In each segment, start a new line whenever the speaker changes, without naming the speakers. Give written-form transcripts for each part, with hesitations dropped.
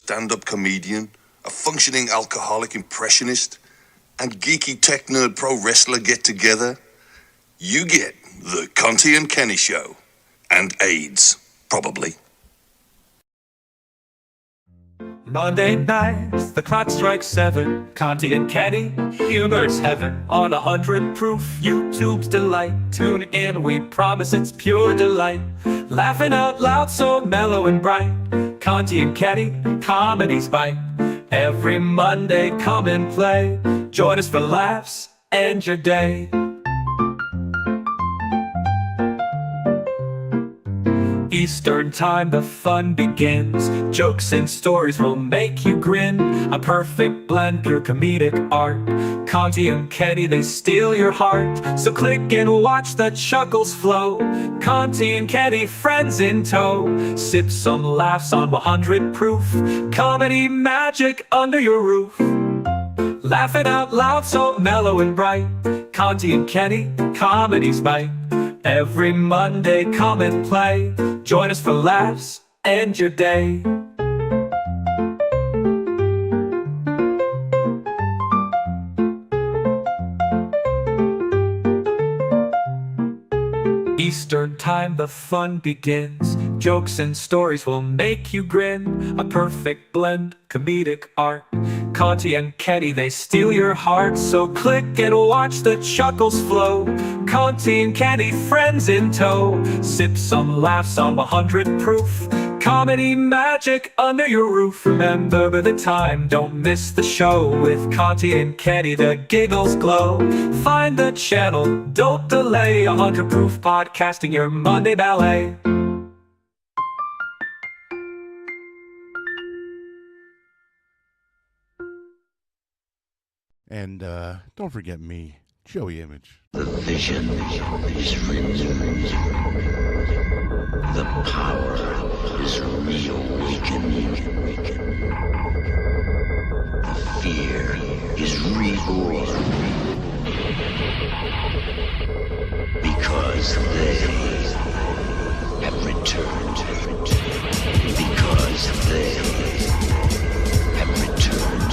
stand-up comedian, a functioning alcoholic impressionist, and geeky tech nerd pro wrestler get together, you get the Conte and Kenny Show. And AIDS, probably.
Monday nights, the clock strikes 7. Conte and Kenny, humor's heaven. On 100 proof, YouTube's delight. Tune in, we promise it's pure delight. Laughing out loud, so mellow and bright. Conte and Kenny, comedy's bite. Every Monday, come and play. Join us for laughs, end your day. Eastern time, the fun begins. Jokes and stories will make you grin. A perfect blend, pure comedic art. Conte and Kenny, they steal your heart. So click and watch the chuckles flow. Conte and Kenny, friends in tow. Sip some laughs on 100 proof. Comedy magic under your roof. Laughing out loud, so mellow and bright. Conte and Kenny, comedy's bite. Every Monday, come and play. Join us for laughs, end your day. Eastern time, the fun begins. Jokes and stories will make you grin. A perfect blend, comedic art. Conte and Kenny, they steal your heart. So click and watch the chuckles flow. Conte and Kenny, friends in tow. Sip some laughs on 100 proof. Comedy magic under your roof. Remember the time, don't miss the show. With Conte and Kenny, the giggles glow. Find the channel, don't delay. 100 proof podcasting, your Monday ballet.
And don't forget me, Joey Image.
The vision is renewed. The power is reawakened. The fear is reborn. Because they have returned. Because they have returned.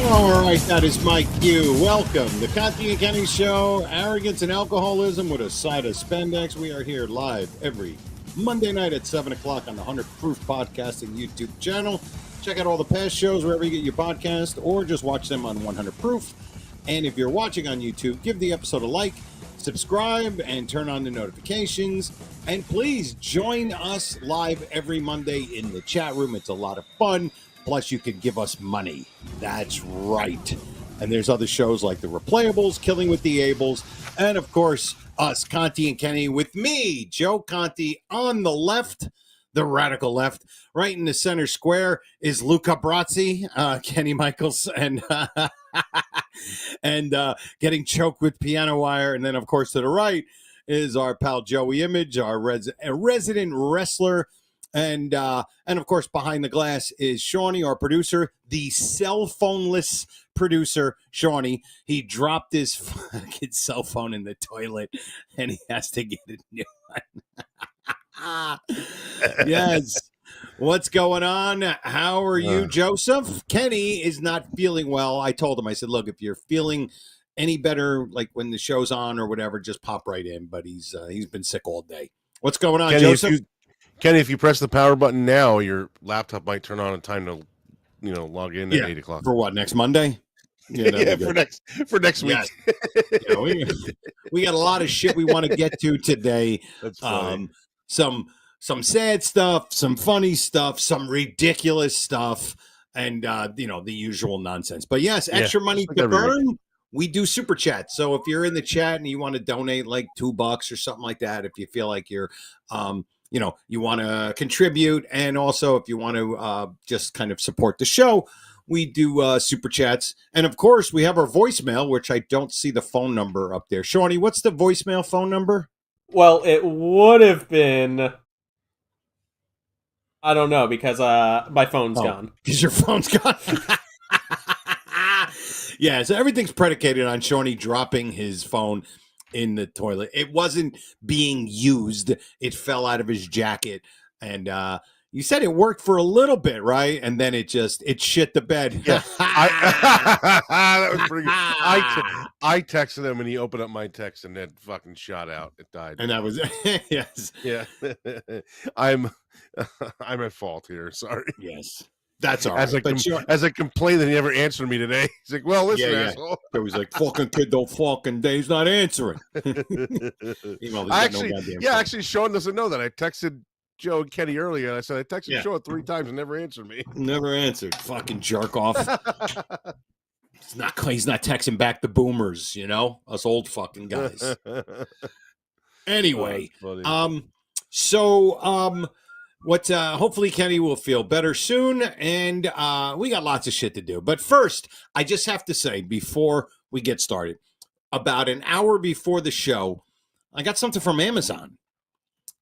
All right, that is my cue. Welcome, the Conte and Kenny Show, arrogance and alcoholism with a side of spandex. We are here live every Monday night at 7 o'clock on the 100 Proof Podcasting YouTube channel. Check out all the past shows wherever you get your podcast, or just watch them on 100 Proof. And if you're watching on YouTube, give the episode a like, subscribe, and turn on the notifications. And please join us live every Monday in the chat room. It's a lot of fun. Plus, you can give us money. That's right. And there's other shows like The Replayables, Killing with the Ables, and, of course, us, Conte and Kenny, with me, Joe Conte, on the left, the radical left. Right in the center square is Luca Brazzi, Kenny Michaels, and getting choked with piano wire. And then, of course, to the right is our pal Joey Image, our resident wrestler. And of course, behind the glass is Shawnee, our producer, the cell phone-less producer, Shawnee. He dropped his fucking cell phone in the toilet, and he has to get a new one. Yes. What's going on? How are you, Joseph? Kenny is not feeling well. I told him, I said, look, if you're feeling any better, like when the show's on or whatever, just pop right in. But he's been sick all day. What's going on,
Kenny,
Joseph?
Kenny, if you press the power button now, your laptop might turn on in time to, log in at 8 o'clock.
For what, next Monday?
Yeah, for next week.
Yes. We got a lot of shit we want to get to today.
That's funny.
Some sad stuff, some funny stuff, some ridiculous stuff, and the usual nonsense. But yes, extra money to burn. We do super chat. So if you're in the chat and you want to donate like $2 or something like that, if you feel like you're you want to contribute, and also if you want to just kind of support the show, we do super chats. And of course, we have our voicemail, which I don't see the phone number up there. Shawnee, what's the voicemail phone number?
Well, it would have been, I don't know, because my phone's gone.
Because your phone's gone. Yeah, so everything's predicated on Shawnee dropping his phone in the toilet. It wasn't being used. It fell out of his jacket. And you said it worked for a little bit, right? And then it shit the bed.
Yeah, that was pretty good. I texted him and he opened up my text and it fucking shot out. It died.
And that was yes.
Yeah. I'm at fault here. Sorry.
Yes. That's all
As
right.
as I complained that he never answered me today. He's like, well, listen, asshole.
So he's like, fucking kid don't fucking day. He's not answering.
Actually, Sean doesn't know that. I texted Joe and Kenny earlier, and I said I texted Sean 3 times and never answered me.
Never answered. Fucking jerk off. He's not texting back the boomers, us old fucking guys. Anyway, hopefully Kenny will feel better soon, and we got lots of shit to do. But first, I just have to say, before we get started, about an hour before the show, I got something from Amazon.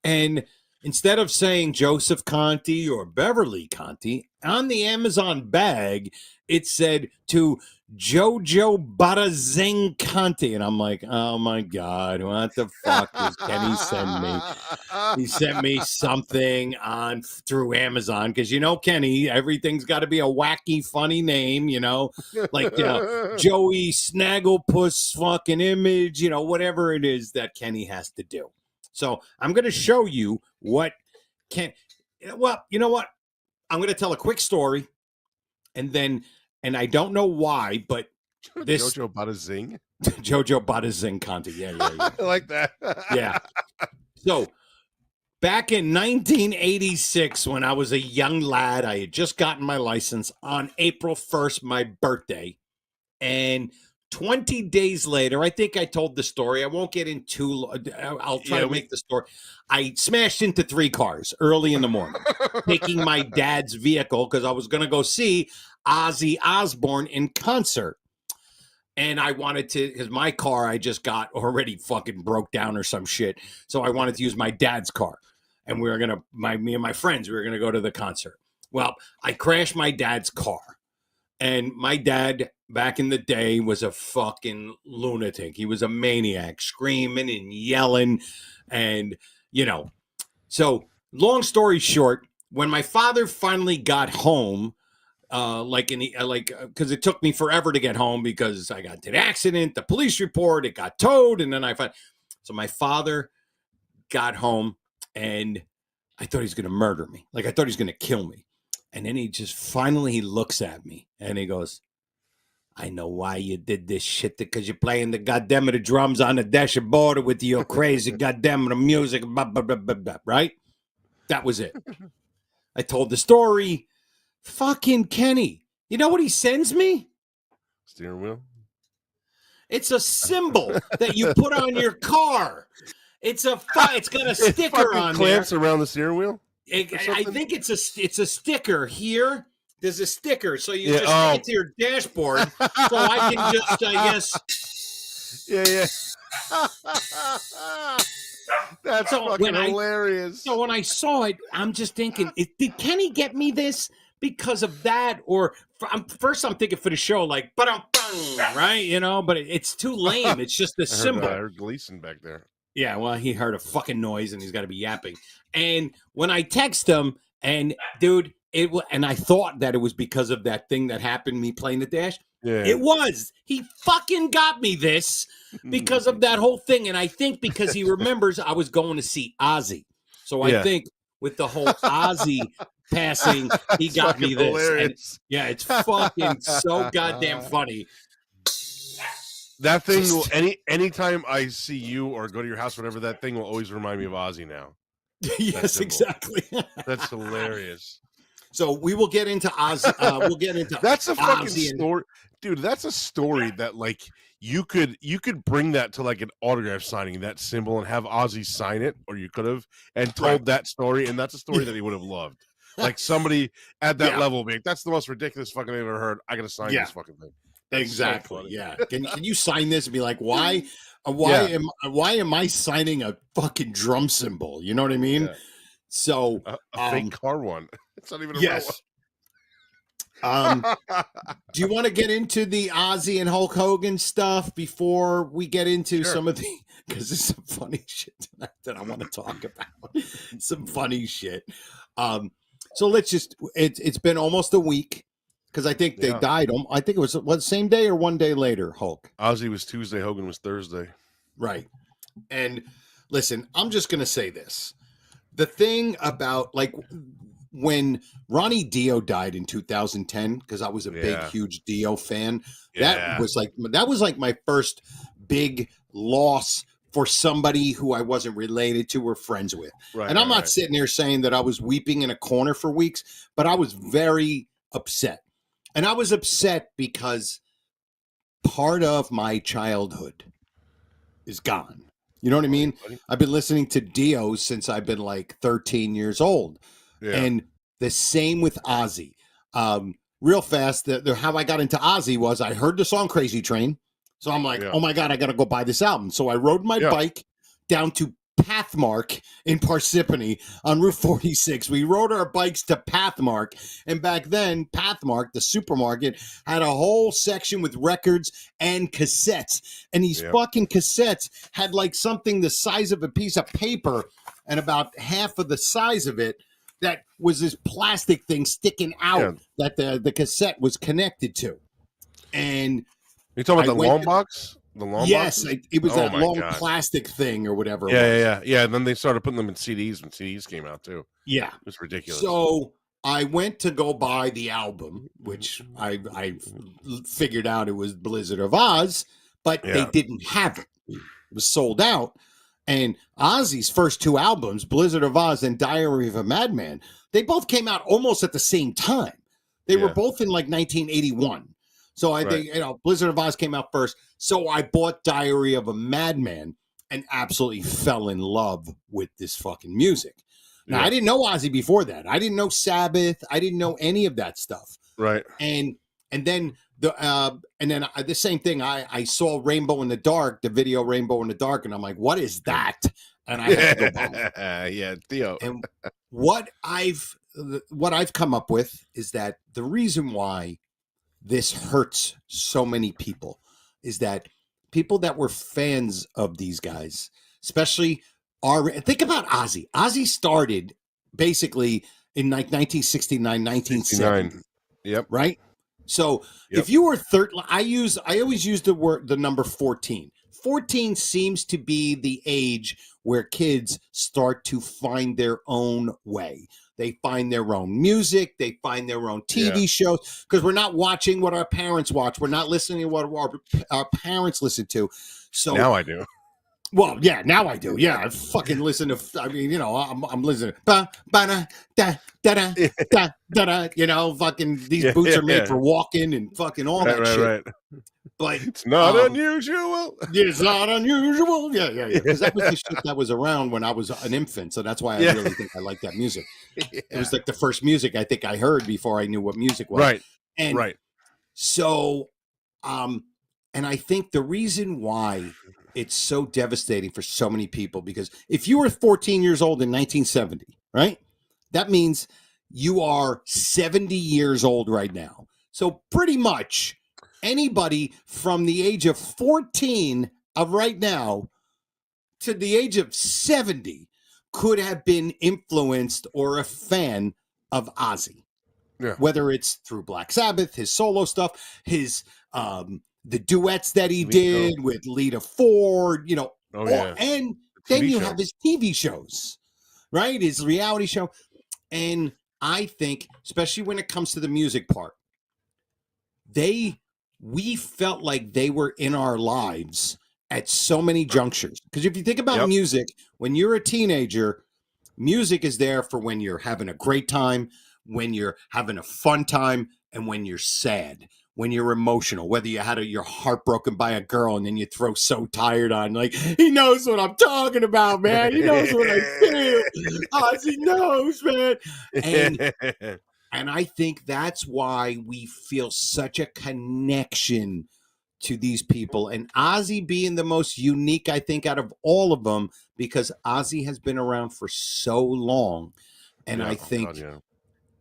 And instead of saying Joseph Conte or Beverly Conte, on the Amazon bag, it said to Jojo Bada Zing Conte. And I'm like, oh my God, what the fuck is Kenny send me? He sent me something through Amazon because Kenny, everything's got to be a wacky, funny name, like Joey Snagglepuss fucking image, whatever it is that Kenny has to do. So I'm going to show you what well, you know what? I'm going to tell a quick story, and I don't know why, but this
Jojo Bada Zing,
Jojo Bada Zing Conte, yeah.
I like that.
Yeah. So back in 1986, when I was a young lad, I had just gotten my license on April 1st, my birthday, and 20 days later, I think I told the story. I won't get into. I'll try to make the story. I smashed into 3 cars early in the morning, taking my dad's vehicle because I was going to go see Ozzy Osbourne in concert. And I wanted to, because my car I just got already fucking broke down or some shit. So I wanted to use my dad's car. And we were going to, me and my friends, we were going to go to the concert. Well, I crashed my dad's car. And my dad, back in the day, was a fucking lunatic. He was a maniac, screaming and yelling. And, so long story short, when my father finally got home, because it took me forever to get home because I got into the accident, the police report, it got towed. And then so my father got home and I thought he was going to murder me. Like I thought he was going to kill me. And then he looks at me and he goes, I know why you did this shit, because you're playing the goddamn the drums on the dashboard with your crazy goddamn the music, blah, blah, blah, blah, blah, right? That was it. I told the story. Fucking Kenny. You know what he sends me?
Steering wheel?
It's a symbol that you put on your car. It's got a sticker on
clamps
there.
Around the steering wheel?
I think it's a sticker here. There's a sticker, so you just stick it to your dashboard, so I can just, I guess.
Yeah. That's fucking hilarious.
So when I saw it, I'm just thinking, did Kenny get me this because of that? Or first I'm thinking for the show, like, right? But it's too lame. It's just a symbol.
I heard Gleason back there.
Yeah, well, he heard a fucking noise and he's got to be yapping. And when I text him, and dude, and I thought that it was because of that thing that happened, me playing the dash.
Yeah.
It was. He fucking got me this because of that whole thing. And I think because he remembers I was going to see Ozzy. So I think with the whole Ozzy passing, he got me this. And, it's fucking so goddamn funny.
That thing will anytime I see you or go to your house, whatever, that thing will always remind me of Ozzy now.
Yes, exactly.
That's hilarious.
So we will get into Ozzy. We'll get into
that's a fucking story, dude. That's a story that like you could bring that to like an autograph signing, that symbol, and have Ozzy sign it, or you could have and told that story, and that's a story that he would have loved. Like somebody at that level being, that's the most ridiculous fucking thing I've ever heard. I gotta sign this fucking thing. That's
exactly.
So
yeah. Can you sign this and be like, why am I signing a fucking drum symbol? You know what I mean?
Yeah.
So
a fake car one. It's not even a
real one. Do you want to get into the Ozzy and Hulk Hogan stuff before we get into
Sure.
some of the, because there's some funny shit tonight that I want to talk about. Some funny shit. So let's just, it's been almost a week because I think they
Yeah.
died. I think it was what, same day or one day later, Hulk.
Ozzy was Tuesday, Hogan was Thursday.
Right. And listen, I'm just going to say this. The thing about like when Ronnie Dio died in 2010, because I was a big, huge Dio fan, that was like my first big loss for somebody who I wasn't related to or friends with.
Right,
and I'm not sitting here saying that I was weeping in a corner for weeks, but I was very upset. And I was upset because part of my childhood is gone. You know what I mean? I've been listening to Dio since I've been like 13 years old.
Yeah.
And the same with Ozzy. Real fast, how I got into Ozzy was I heard the song Crazy Train. So I'm like, oh my God, I got to go buy this album. So I rode my bike down to Pathmark in Parsippany on Route 46. We rode our bikes to Pathmark. And back then, Pathmark, the supermarket, had a whole section with records and cassettes. And these fucking cassettes had like something the size of a piece of paper and about half of the size of it that was this plastic thing sticking out that the cassette was connected to. And
you talking about the long box? The long
yes,
box?
It was that long plastic thing or whatever.
Yeah. And then they started putting them in CDs when CDs came out too.
Yeah,
it was ridiculous.
So I went to go buy the album, which I figured out it was Blizzard of Oz, but they didn't have it. It was sold out. And Ozzy's first two albums, Blizzard of Oz and Diary of a Madman, they both came out almost at the same time. They were both in like 1981. So I think, Blizzard of Oz came out first. So I bought Diary of a Madman and absolutely fell in love with this fucking music. Now, I didn't know Ozzy before that. I didn't know Sabbath. I didn't know any of that stuff.
Right.
And then the same thing. I saw Rainbow in the Dark, the video Rainbow in the Dark, and I'm like, what is that? And I had to go buy it.
Theo.
And what I've come up with is that the reason why this hurts so many people is that people that were fans of these guys, especially think about Ozzy. Ozzy started basically in like 1969, 1970.
Yep.
Right. So if you were 13, I always use the number 14. 14 seems to be the age where kids start to find their own way. They find their own music. They find their own TV shows because we're not watching what our parents watch. We're not listening to what our parents listen to. So
now I do.
Well, yeah, now I do. Yeah, I fucking listen to. I mean, I'm listening. Ba ba da da da da da da. Fucking these boots are made for walking and fucking all that shit.
Right.
But
it's not unusual.
It's not unusual. Yeah. Because that was the shit that was around when I was an infant. So that's why I really think I like that music. It was like the first music I think I heard before I knew what music was.
Right.
And so, and I think the reason why it's so devastating for so many people, because if you were 14 years old in 1970, right, that means you are 70 years old right now. So pretty much anybody from the age of 14 of right now to the age of 70 could have been influenced or a fan of Ozzy.
Yeah.
Whether it's through Black Sabbath, his solo stuff, his the duets that he did with Lita Ford, and then you have his TV shows, right? His reality show. And I think, especially when it comes to the music part, we felt like they were in our lives at so many junctures. Because if you think about music, when you're a teenager, music is there for when you're having a great time, when you're having a fun time, and when you're sad, when you're emotional, whether you had your heart broken by a girl and then you throw So Tired on, like, he knows what I'm talking about, man. He knows what I feel. Ozzy knows, man. And I think that's why we feel such a connection to these people. And Ozzy being the most unique, I think, out of all of them, because Ozzy has been around for so long. And I think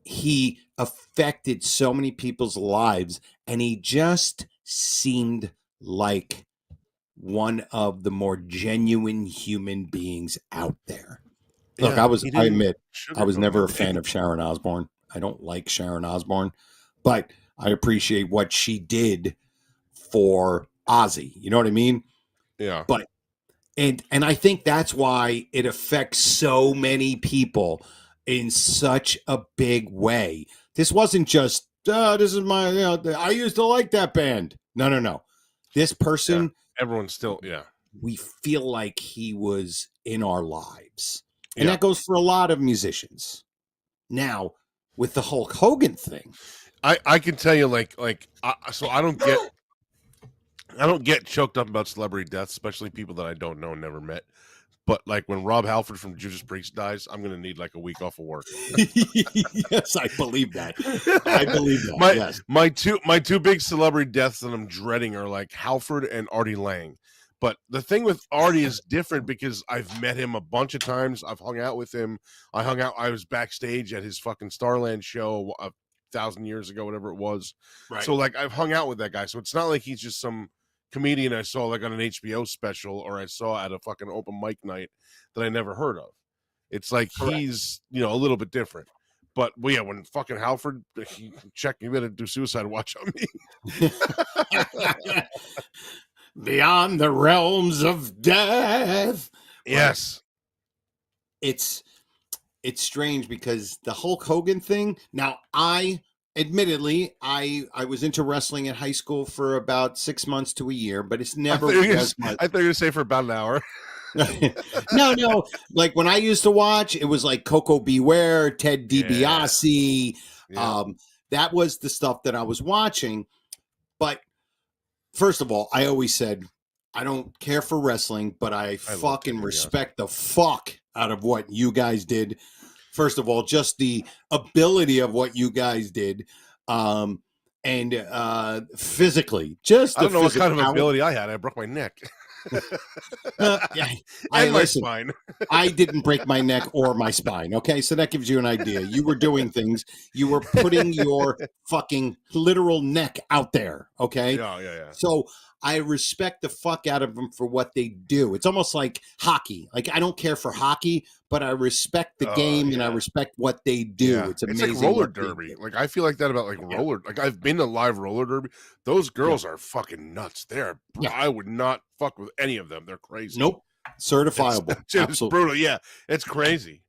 he affected so many people's lives, and he just seemed like one of the more genuine human beings out there. Look,
Yeah,
I admit, I was
sugarcoat
never a
anything.
fan of Sharon Osbourne. I don't like Sharon Osbourne, but I appreciate what she did for Ozzy. You know what I mean?
Yeah.
But and I think that's why it affects so many people in such a big way. This wasn't just this is my I used to like that band. No, no, no. This
Yeah.
person,
Everyone's still, yeah.
we feel like he was in our lives. And
Yeah.
that goes for a lot of musicians. Now, with the Hulk Hogan thing,
I can tell you, so I don't get choked up about celebrity deaths, especially people that I don't know and never met. But like when Rob Halford from Judas Priest dies, I'm gonna need like a week off of work.
yes, I believe that. I believe that. Yes.
My two big celebrity deaths that I'm dreading are like Halford and Artie Lang. But the thing with Artie is different because I've met him a bunch of times. I've hung out with him. I was backstage at his fucking Starland show 1,000 years ago, whatever it was.
Right.
So like I've hung out with that guy. So it's not like he's just some comedian I saw like on an HBO special or I saw at a fucking open mic night that I never heard of. It's like he's, a little bit different. But well, yeah, when fucking Halford, you better do Suicide Watch on me.
Beyond the realms of death.
Yes.
It's strange because the Hulk Hogan thing. Now, admittedly, I was into wrestling in high school for about 6 months to a year, but it's never.
I thought you were going to say for about an hour.
No. Like when I used to watch, it was like Coco Beware, Ted DiBiase.
Yeah.
That was the stuff that I was watching. But first of all, I always said I don't care for wrestling, but I fucking respect the fuck out of what you guys did. First of all, just the ability of what you guys did, and physically, just
I don't know what kind of ability I had. I broke my neck.
And my spine. I didn't break my neck or my spine. Okay, so that gives you an idea. You were doing things. You were putting your fucking literal neck out there. Okay.
Yeah.
So I respect the fuck out of them for what they do. It's almost like hockey. Like I don't care for hockey, but I respect the game and I respect what they do.
Yeah.
It's amazing.
It's like roller derby. Like I feel like that about like roller. Like I've been to live roller derby. Those girls are fucking nuts. I would not fuck with any of them. They're crazy.
Nope. Certifiable.
It's brutal. Yeah. It's crazy.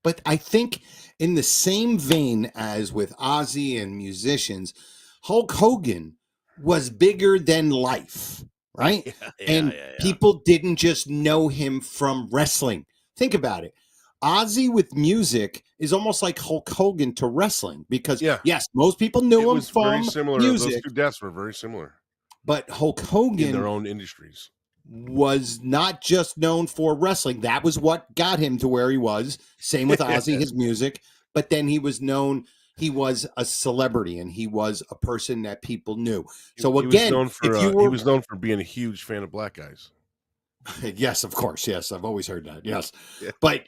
But I think in the same vein as with Ozzy and musicians, Hulk Hogan was bigger than life, right? People didn't just know him from wrestling. Think about it. Ozzy with music is almost like Hulk Hogan to wrestling because, yes, most people knew him from
very similar.
music.
Those two deaths were very similar.
But Hulk Hogan
in their own industries
was not just known for wrestling. That was what got him to where he was. Same with Ozzy, his music. But then he was known. He was a celebrity, and he was a person that people knew. So again,
he was known for being a huge fan of black guys.
Yes, of course. Yes, I've always heard that. Yes, but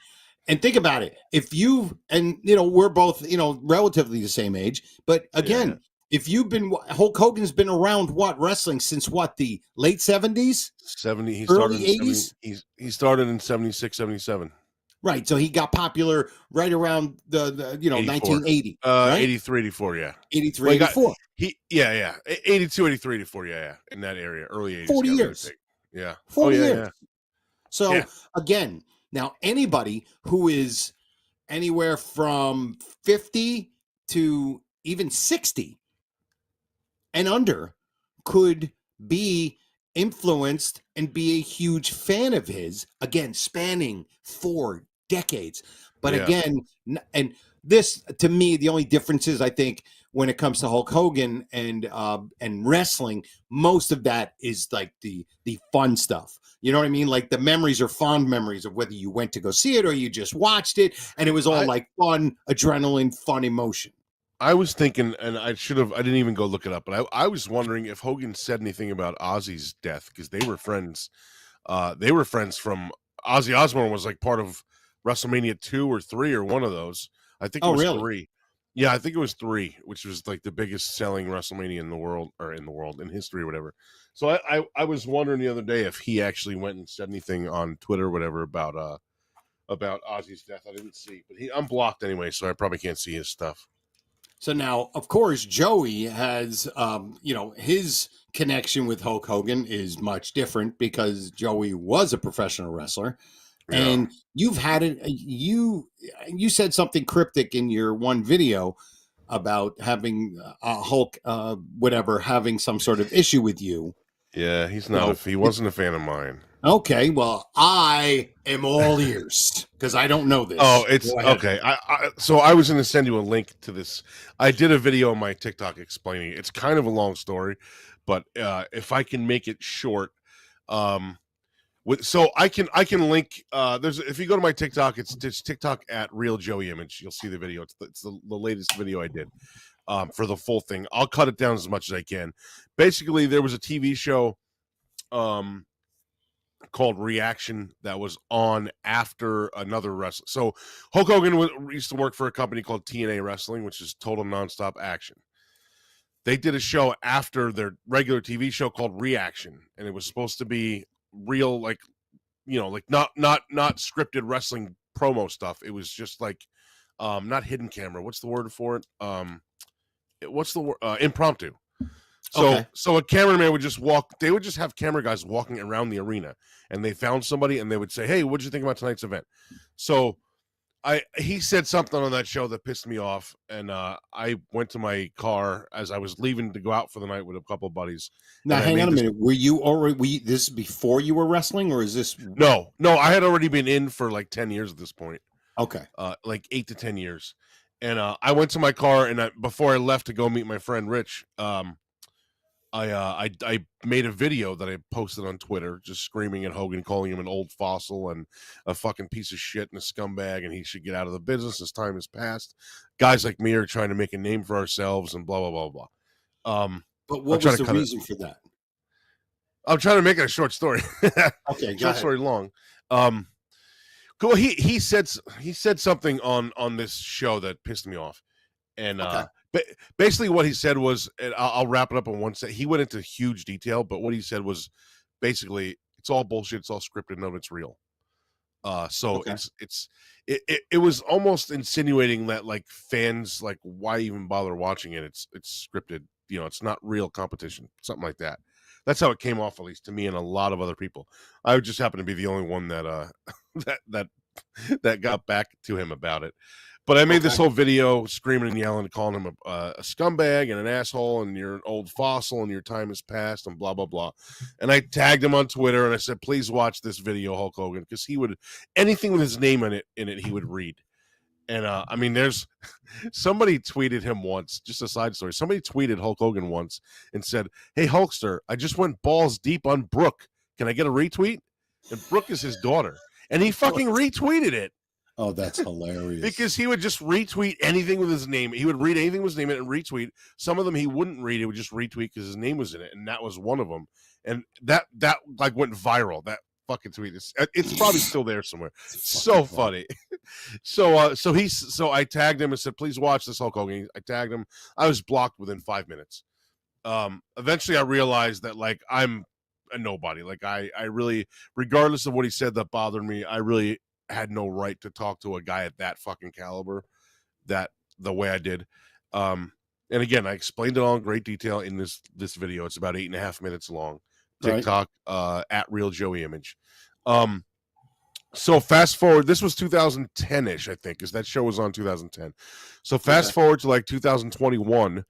and think about it. If you we're both relatively the same age, but again, if you've been Hulk Hogan's been around wrestling since the late 70s,
70,
early 80s.
He started in 76, 77.
Right, so he got popular right around the 1980, right?
83, 84,
83, 84.
82, 83, 84, in that area, early 80s.
40 years.
Yeah.
40 years. So again, now anybody who is anywhere from 50 to even 60 and under could be influenced and be a huge fan of his, again, spanning 4 decades. But again, and this, to me, the only difference is, I think, when it comes to Hulk Hogan and wrestling, most of that is like the fun stuff. You know what I mean? Like the memories are fond memories of whether you went to go see it or you just watched it, and it was all like fun, adrenaline, fun emotion.
I was thinking, and I didn't even go look it up, but I was wondering if Hogan said anything about Ozzy's death, because they were friends. They were friends from Ozzy Osbourne was like part of WrestleMania 2 or 3 or one of those. I think it was 3. Yeah, I think it was 3, which was like the biggest selling WrestleMania in history or whatever. So I was wondering the other day if he actually went and said anything on Twitter or whatever about Ozzy's death. I didn't see, but I'm blocked anyway, so I probably can't see his stuff.
So now, of course, Joey has, his connection with Hulk Hogan is much different because Joey was a professional wrestler,
Yeah.
and you've had it. You said something cryptic in your one video about having Hulk, whatever, having some sort of issue with you.
Yeah, he
So
wasn't a fan of mine.
okay, well, I am all ears because I don't know this.
Oh, it's
Go ahead.
okay. So I was going to send you a link to this. I did a video on my TikTok explaining it. It's kind of a long story, but if I can make it short, so I can link. If you go to my TikTok, it's TikTok at Real Joey Image. You'll see the video. It's the latest video I did for the full thing. I'll cut it down as much as I can. Basically, there was a TV show called Reaction that was on after another wrestler. So Hulk Hogan used to work for a company called TNA Wrestling, which is Total Nonstop Action. They did a show after their regular TV show called Reaction, and it was supposed to be real, like not scripted wrestling promo stuff. It was just like not hidden camera. What's the word for it? What's the word? Impromptu. So a cameraman would just walk. They would just have camera guys walking around the arena, and they found somebody, and they would say, "Hey, what did you think about tonight's event?" So he said something on that show that pissed me off, and I went to my car as I was leaving to go out for the night with a couple of buddies.
Now, hang on a minute. Were you already? This before you were wrestling, or is this?
No. I had already been in for like 10 years at this point.
Okay.
Like 8 to 10 years, and I went to my car, and before I left to go meet my friend Rich, I made a video that I posted on Twitter, just screaming at Hogan, calling him an old fossil and a fucking piece of shit and a scumbag, and he should get out of the business. His time has passed. Guys like me are trying to make a name for ourselves, and blah blah blah blah.
But what was the reason for that?
I'm trying to make it a short story.
Okay,
short story long. Cool. He said something on this show that pissed me off, and basically what he said was, and I'll wrap it up in one set. He went into huge detail, but what he said was basically, it's all bullshit. It's all scripted. None of it's real. It was almost insinuating that like fans, like, why even bother watching it? It's scripted. It's not real competition. Something like that. That's how it came off, at least to me and a lot of other people. I just happened to be the only one that that got back to him about it. But I made this whole video screaming and yelling, calling him a scumbag and an asshole, and you're an old fossil, and your time has passed, and blah, blah, blah. And I tagged him on Twitter, and I said, please watch this video, Hulk Hogan, because he would, anything with his name in it, he would read. And, I mean, there's, somebody tweeted him once, just a side story. Somebody tweeted Hulk Hogan once and said, hey, Hulkster, I just went balls deep on Brooke. Can I get a retweet? And Brooke is his daughter. And he fucking retweeted it.
Oh, that's hilarious.
Because he would just retweet anything with his name. He would read anything with his name in it and retweet. Some of them he wouldn't read. He would just retweet because his name was in it. And that was one of them. And that like went viral. That fucking tweet. It's probably still there somewhere. So funny. So I tagged him and said, please watch this, Hulk Hogan. I tagged him. I was blocked within 5 minutes. Eventually I realized that like I'm a nobody. Like I really, regardless of what he said that bothered me, I really had no right to talk to a guy at that fucking caliber that the way I did. And again, I explained it all in great detail in this video. It's about 8.5 minutes long. TikTok, at Real Joey Image. So fast forward, this was 2010-ish, I think, because that show was on 2010. So fast forward to like 2021,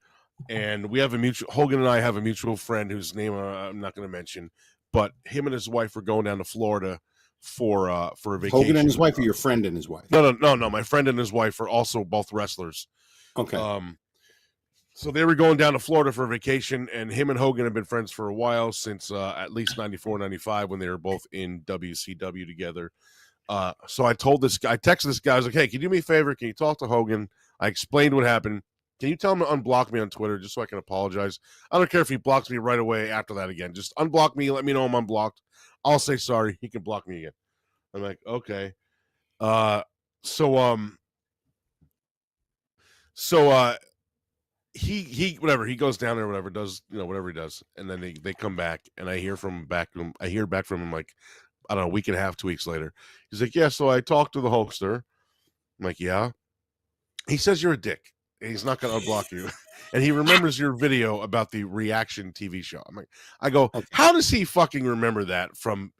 and we have Hogan and I have a mutual friend whose name I'm not going to mention, but him and his wife were going down to Florida for a vacation.
Hogan and his wife, or your friend and his wife?
No. My friend and his wife are also both wrestlers. Okay. So they were going down to Florida for a vacation, and him and Hogan have been friends for a while, since at least 94, 95, when they were both in WCW together. So I texted this guy, I was like, hey, can you do me a favor? Can you talk to Hogan? I explained what happened. Can you tell him to unblock me on Twitter just so I can apologize? I don't care if he blocks me right away after that again. Just unblock me. Let me know I'm unblocked. I'll say sorry. He can block me again. I'm like, okay. So So he whatever, he goes down there, whatever, does, whatever he does, and then they come back, and I hear back from him like, I don't know, a week and a half, 2 weeks later. He's like, yeah, so I talked to the Hulkster. I'm like, yeah. He says you're a dick. And he's not going to unblock you. And he remembers your video about the reaction TV show. I go,
Okay.
how does he fucking remember that from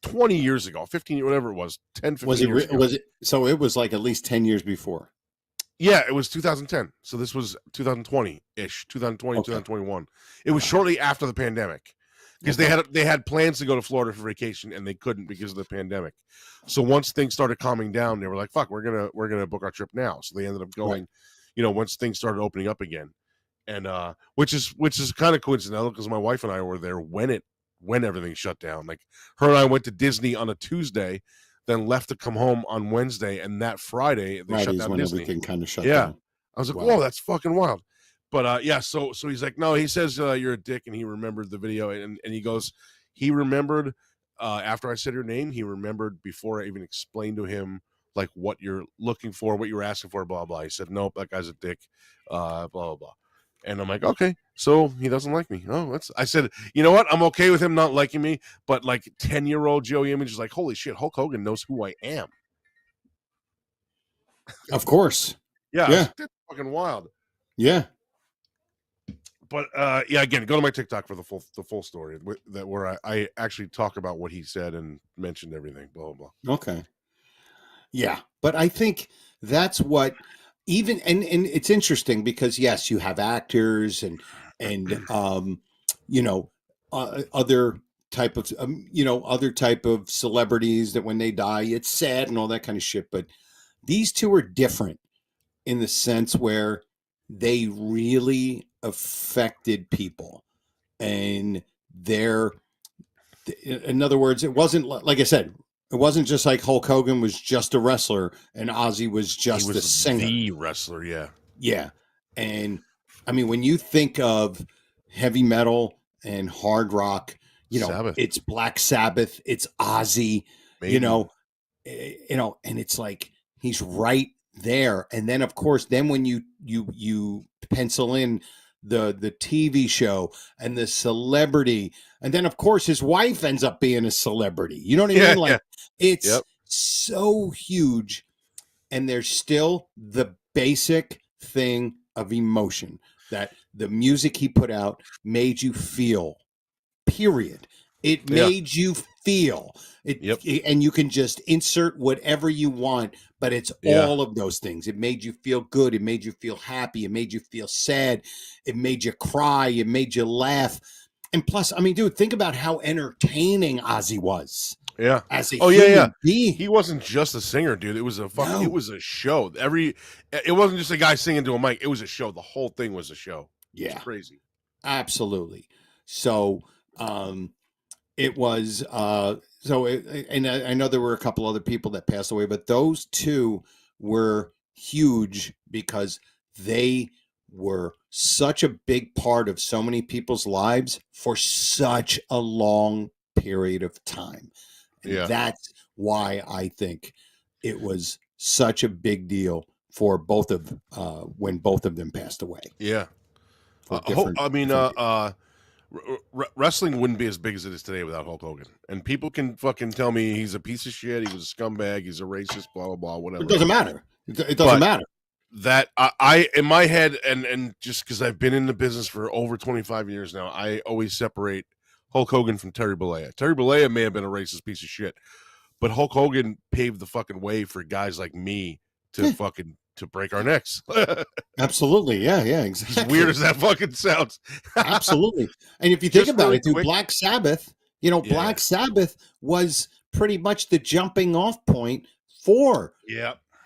20 years ago, 15, whatever it was, 10, 15
Was
years
it?
ago?
Was it? So it was like at least 10 years before.
Yeah, it was 2010. So this was 2020-ish, 2020,
Okay.
2021. It was shortly after the pandemic. Because they had plans to go to Florida for vacation, and they couldn't because of the pandemic. So once things started calming down, they were like, "Fuck, we're gonna book our trip now." So they ended up going, once things started opening up again, and which is kind of coincidental because my wife and I were there when everything shut down. Like, her and I went to Disney on a Tuesday, then left to come home on Wednesday, and that Friday they shut down
when
Disney.
everything kind of shut
Yeah,
down.
I was like,
Wow.
"Whoa, that's fucking wild." But yeah, so he's like, no, he says you're a dick, and he remembered the video, and he goes, he remembered after I said your name, he remembered before I even explained to him like what you're looking for, what you were asking for, blah blah. He said, nope, that guy's a dick, blah blah blah. And I'm like, okay, so he doesn't like me. Oh, I said, you know what? I'm okay with him not liking me, but like 10-year-old Joey Image is like, holy shit, Hulk Hogan knows who I am.
Of course.
Yeah,
Yeah.
that's fucking wild.
Yeah.
But yeah, again, go to my TikTok for the full story where I actually talk about what he said and mentioned everything. Blah blah blah.
Okay. Yeah, but I think that's what even and it's interesting because yes, you have actors and you know other type of other type of celebrities that when they die it's sad and all that kind of shit, but these two are different in the sense where they really affected people and they're in other words, it wasn't like I said, it wasn't just like Hulk Hogan was just a wrestler and Ozzy was just
He was
a singer.
the wrestler, yeah.
Yeah. And I mean, when you think of heavy metal and hard rock,
Sabbath.
it's Black Sabbath, it's Ozzy,
Maiden.
And it's like he's right there. And then of course, then when you pencil in the TV show and the celebrity, and then of course his wife ends up being a celebrity. You know what I mean? Like it's so huge, and there's still the basic thing of emotion that the music he put out made you feel. Period. It made you feel it, and you can just insert whatever you want, but it's all of those things. It made you feel good. It made you feel happy. It made you feel sad. It made you cry. It made you laugh. And plus, I mean, dude, think about how entertaining Ozzy was.
Yeah.
As a human being.
He wasn't just a singer, dude. It was it was a show. It wasn't just a guy singing to a mic. It was a show. The whole thing was a show.
Yeah.
It's crazy.
Absolutely. So, it was and I know there were a couple other people that passed away, but those two were huge because they were such a big part of so many people's lives for such a long period of time. And that's why I think it was such a big deal for both of when both of them passed away.
Yeah. Wrestling wouldn't be as big as it is today without Hulk Hogan. And people can fucking tell me he's a piece of shit, he was a scumbag, he's a racist, blah blah blah, whatever.
It doesn't matter. It doesn't matter.
That I in my head, and just because I've been in the business for over 25 years now, I always separate Hulk Hogan from Terry Bollea. Terry Bollea may have been a racist piece of shit, but Hulk Hogan paved the fucking way for guys like me to to break our necks.
Absolutely. Yeah, exactly.
As weird as that fucking sounds.
Absolutely. And if you think about it, dude, Black Sabbath, Black Sabbath was pretty much the jumping off point for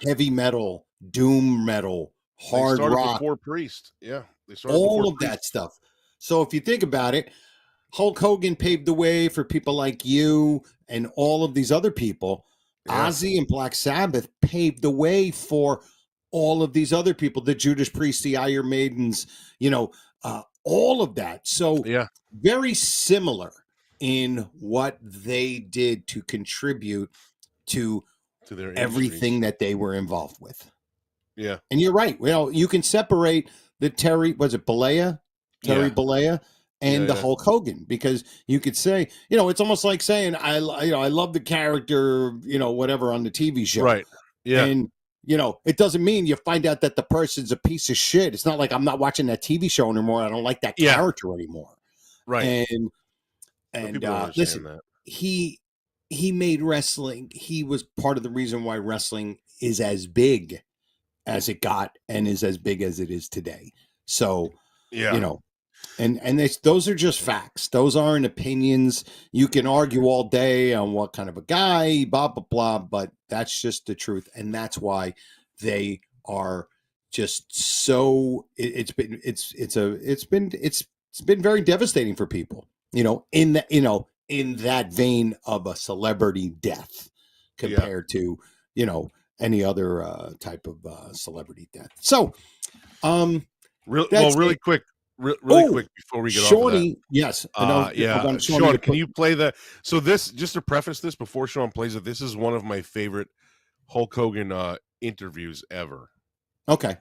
heavy metal, doom metal, hard rock.
Before Priest. Yeah.
They started all of that stuff. So if you think about it, Hulk Hogan paved the way for people like you and all of these other people. Ozzy and Black Sabbath paved the way for all of these other people, the Judas Priest, the Iron Maidens, all of that. So very similar in what they did to contribute to
their
everything that they were involved with.
Yeah.
And you're right. Well, you can separate the Terry Bollea,
Yeah.
Bollea, and the Hulk Hogan, because you could say, it's almost like saying I love the character, whatever on the TV show,
Right. Yeah.
and it doesn't mean you find out that the person's a piece of shit. It's not like I'm not watching that TV show anymore. I don't like that character anymore.
Right.
And
people don't
listen,
understand that.
he made wrestling. He was part of the reason why wrestling is as big as it got and is as big as it is today. So, and those are just facts. Those aren't opinions. You can argue all day on what kind of a guy, blah, blah, blah, but that's just the truth. And that's why they are just so it's been very devastating for people, in that vein of a celebrity death compared to, any other type of celebrity death. So,
really quick before we get
Shawnee,
off of that.
yes.
Sean, can you play the? So this, just to preface this before Sean plays it, this is one of my favorite Hulk Hogan interviews ever.
Okay.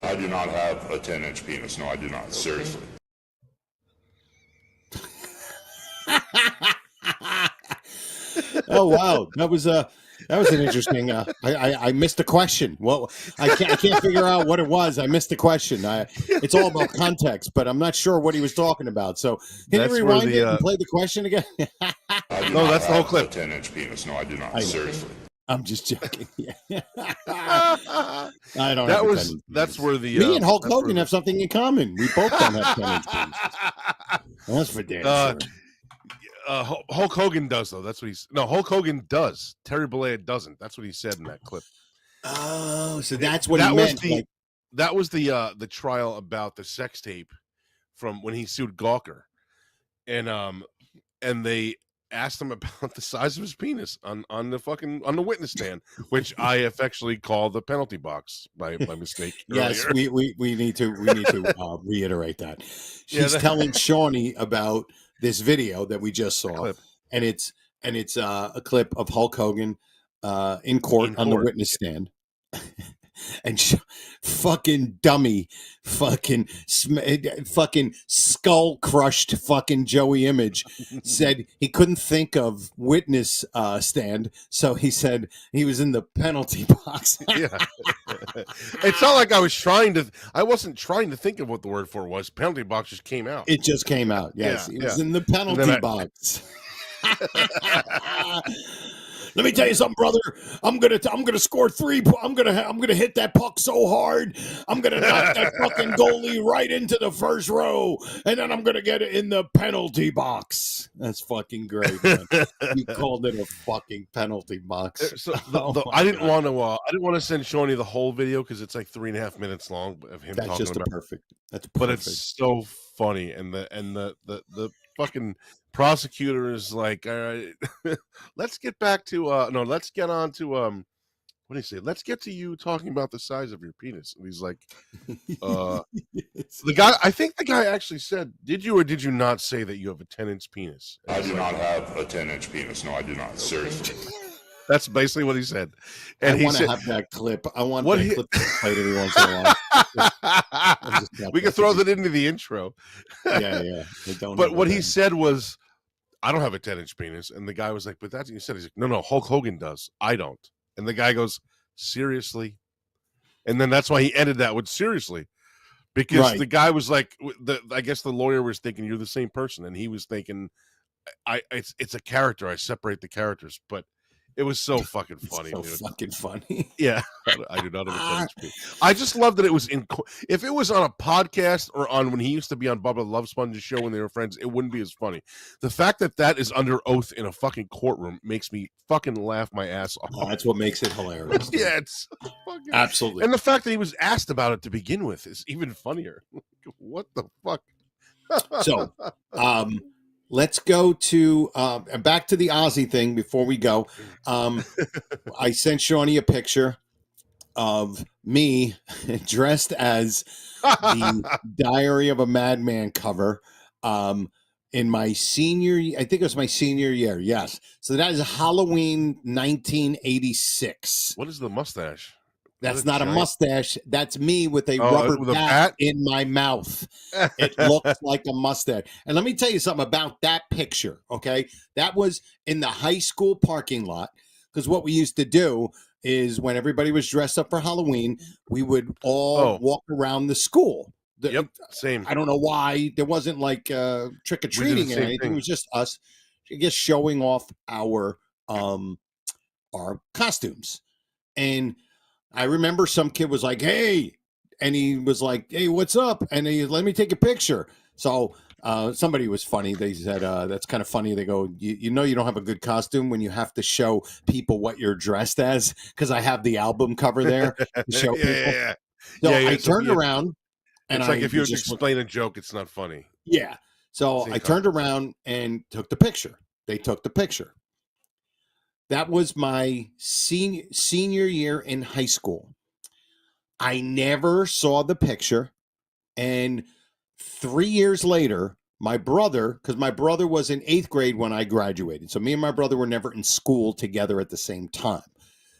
I do not have a 10-inch penis. No, I do not. Seriously.
Oh wow, that was an interesting. I missed the question. Well, I can't figure out what it was. I missed the question. It's all about context, but I'm not sure what he was talking about. So can you rewind it and play the question again?
No, that's the whole clip.
10-inch penis. No, I do not. Seriously.
I'm just joking. I don't.
That's where the
me and Hulk Hogan have something in common. We both don't have 10-inch penises. That's for damn sure.
Hulk Hogan does, though. That's what he's. No, Hulk Hogan does. Terry Bollea doesn't. That's what he said in that clip.
Oh, so that's what he meant.
That was the trial about the sex tape from when he sued Gawker, and they asked him about the size of his penis on the witness stand, which I affectionately call the penalty box by mistake.
Yes, we need to reiterate that. She's telling Shawnee about this video that we just saw, and it's a clip of Hulk Hogan in court on the witness stand. And fucking dummy, fucking skull crushed, fucking Joey Image said he couldn't think of witness stand, so he said he was in the penalty box.
Yeah, it's not like I wasn't trying to think of what the word for it was. Penalty box just came out.
It just came out. Yes, he was in the penalty box. Let me tell you something, brother. I'm gonna score 3. I'm gonna hit that puck so hard. I'm gonna knock that fucking goalie right into the first row, and then I'm gonna get it in the penalty box. That's fucking great, man. You called it a fucking penalty box.
So I didn't want to send Shawnee the whole video because it's like 3.5 minutes long of him talking about.
That's perfect.
But it's so funny, and the fucking prosecutor is like, all right, let's get back to let's get on to what do you say? Let's get to you talking about the size of your penis. And he's like, I think the guy actually said, did you or did you not say that you have a 10-inch penis?
I do not have a 10-inch penis. No, I do not. Seriously.
That's basically what he said. And
I want to have that clip. I want that clip played every once in a while.
We can throw that into the intro.
Yeah.
But what he said was, I don't have a 10-inch penis. And the guy was like, but that's what you said. He's like, no, Hulk Hogan does. I don't. And the guy goes, seriously? And then that's why he ended that with seriously. Because the guy was like, I guess the lawyer was thinking you're the same person. And he was thinking, it's a character. I separate the characters. But it was so fucking funny.
Fucking funny.
Yeah, I do not have a 10-inch. I just love that it was if it was on a podcast or on when he used to be on Bubba Love Sponge's show when they were friends, it wouldn't be as funny. The fact that is under oath in a fucking courtroom makes me fucking laugh my ass off.
Oh, that's what makes it hilarious.
Yeah, it's fucking
absolutely.
And the fact that he was asked about it to begin with is even funnier. What the fuck?
So, let's go to back to the Aussie thing before we go. I sent Shawnee a picture of me dressed as the Diary of a Madman cover in my senior, I think it was my senior year. Yes. So that is Halloween 1986.
What is the mustache?
That's
What
not a
giant-
mustache. That's me with a
Oh,
rubber
with a
bat
bat?
in my mouth. It looks like a mustache. And let me tell you something about that picture. Okay. That was in the high school parking lot. Because what we used to do is when everybody was dressed up for Halloween, we would all
Oh.
walk around the school.
Yep, same.
I don't know why there wasn't like trick or
We did the
treating or
same
anything.
thing.
It was just us, I guess, showing off our costumes. And I remember some kid was like, "Hey," and he was like, "Hey, what's up?" And he let me take a picture. So somebody was funny. They said, "That's kind of funny." They go, you know, you don't have a good costume when you have to show people what you're dressed as," because I have the album cover there to show people.
Yeah.
So
Yeah,
I
so
turned around. And
it's like
I
if you were to
just
explain a joke, it's not funny.
yeah. So
Same
I turned
concept.
around and took the picture. They took the picture. That was my senior year in high school. I never saw the picture. And 3 years later, my brother, because my brother was in 8th grade when I graduated. So me and my brother were never in school together at the same time.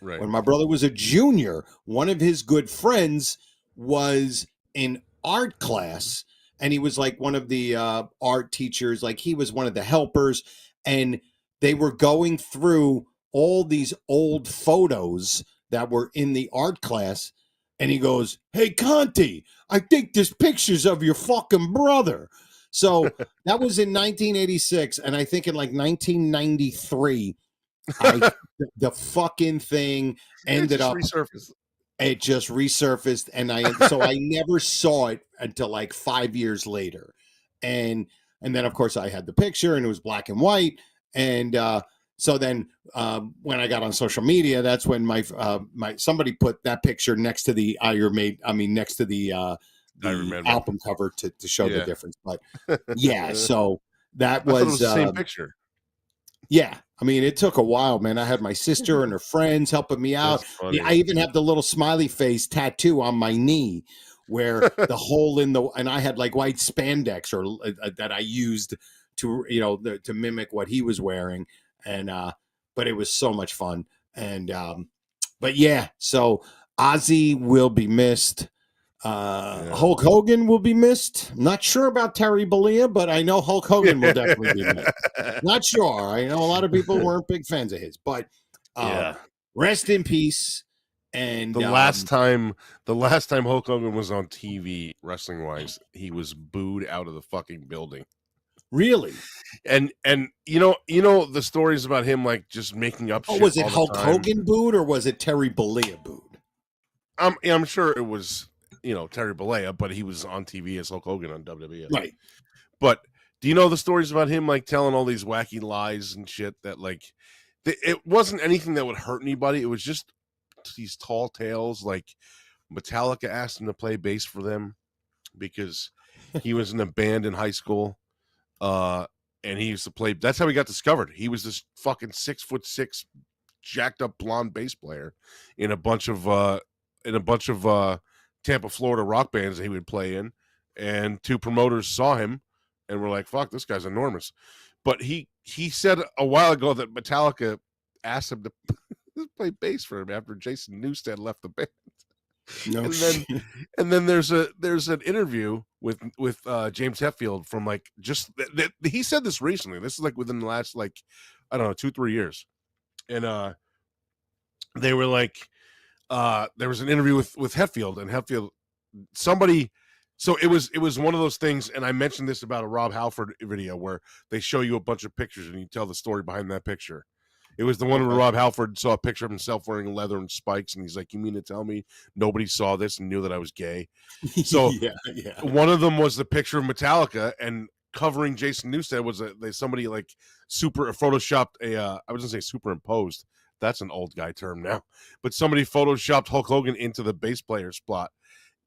Right.
When my brother was a junior, one of his good friends was in art class, and he was like one of the art teachers, like he was one of the helpers, and they were going through all these old photos that were in the art class, and he goes, "Hey, Conte, I think this picture's of your fucking brother." So that was in 1986, and I think in like 1993, the fucking thing ended up,
resurfaced.
it just resurfaced, and I never saw it until like 5 years later. And then of course I had the picture and it was black and white. And so then when I got on social media, that's when my somebody put that picture next to the next to the
remember.
album cover to show the
Yeah.
difference. But yeah, so that
I thought it
was
the same picture.
yeah. I mean, it took a while, man. I had my sister and her friends helping me out.
That's funny.
I even have the little smiley face tattoo on my knee where the hole in the, and I had like white spandex that I used to, to mimic what he was wearing. And, but it was so much fun. And, but yeah, so Ozzy will be missed. Hulk Hogan will be missed. Not sure about Terry Bollea, but I know Hulk Hogan will definitely be missed. Not sure. I know a lot of people weren't big fans of his, but rest in peace. And
the last time Hulk Hogan was on TV, wrestling wise, he was booed out of the fucking building.
Really?
And you know the stories about him like just making up.
Oh,
shit
was it
all the
Hulk
time.
Hogan booed or was it Terry Bollea booed?
I'm sure it was Terry Bollea, but he was on TV as Hulk Hogan on WWE.
Right.
But do you know the stories about him like telling all these wacky lies and shit that like it wasn't anything that would hurt anybody. It was just these tall tales. Like Metallica asked him to play bass for them because he was in a band in high school. And he used to play. That's how he got discovered. He was this fucking 6'6", jacked up blonde bass player in a bunch of Tampa, Florida rock bands that he would play in, and two promoters saw him and were like, "Fuck, this guy's enormous." But he said a while ago that Metallica asked him to play bass for him after Jason Newsted left the band.
No
and then there's an interview with James Hetfield from like just he said this recently. This is like within the last like I don't know 2-3 years, and they were like there was an interview with Hetfield and Hetfield somebody. So it was one of those things, and I mentioned this about a Rob Halford video where they show you a bunch of pictures and you tell the story behind that picture. It was the one where Rob Halford saw a picture of himself wearing leather and spikes, and he's like, "You mean to tell me nobody saw this and knew that I was gay?" So
yeah.
One of them was the picture of Metallica, and covering Jason Newsted was somebody like super photoshopped I was gonna say superimposed. That's an old guy term now, but somebody photoshopped Hulk Hogan into the bass player spot.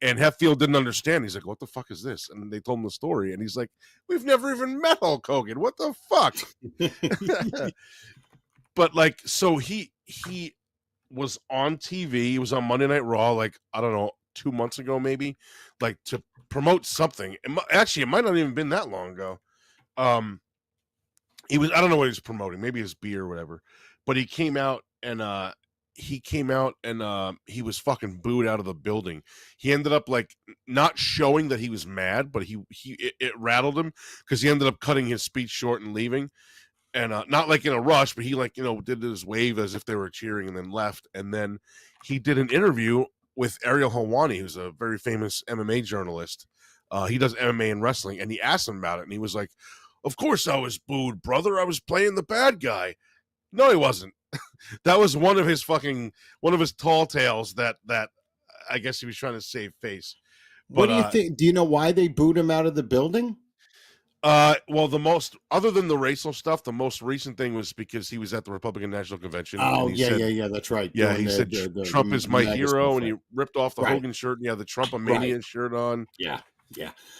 And Hetfield didn't understand. He's like, "What the fuck is this?" And they told him the story, and he's like, "We've never even met Hulk Hogan. What the fuck?" But like, so he was on TV. He was on Monday Night Raw, like I don't know, 2 months ago, maybe, like to promote something. Actually, it might not even been that long ago. he was, I don't know what he was promoting, maybe his beer or whatever, but he came out and he was fucking booed out of the building. He ended up like not showing that he was mad, but it rattled him because he ended up cutting his speech short and leaving. And not like in a rush, but he like, did his wave as if they were cheering and then left. And then he did an interview with Ariel Helwani, who's a very famous MMA journalist. He does MMA and wrestling, and he asked him about it, and he was like, "Of course I was booed, brother. I was playing the bad guy." No, he wasn't. That was one of his tall tales that I guess he was trying to save face.
What
But
do you think? Do you know why they booed him out of the building?
well, other than the racial stuff, the most recent thing was because he was at the Republican National Convention.
Oh,
and he said,
yeah, that's right.
Yeah,
Doing
he said Trump is my hero, and he ripped off the
Right.
Hogan shirt, and he had the Trumpomania shirt on.
Yeah.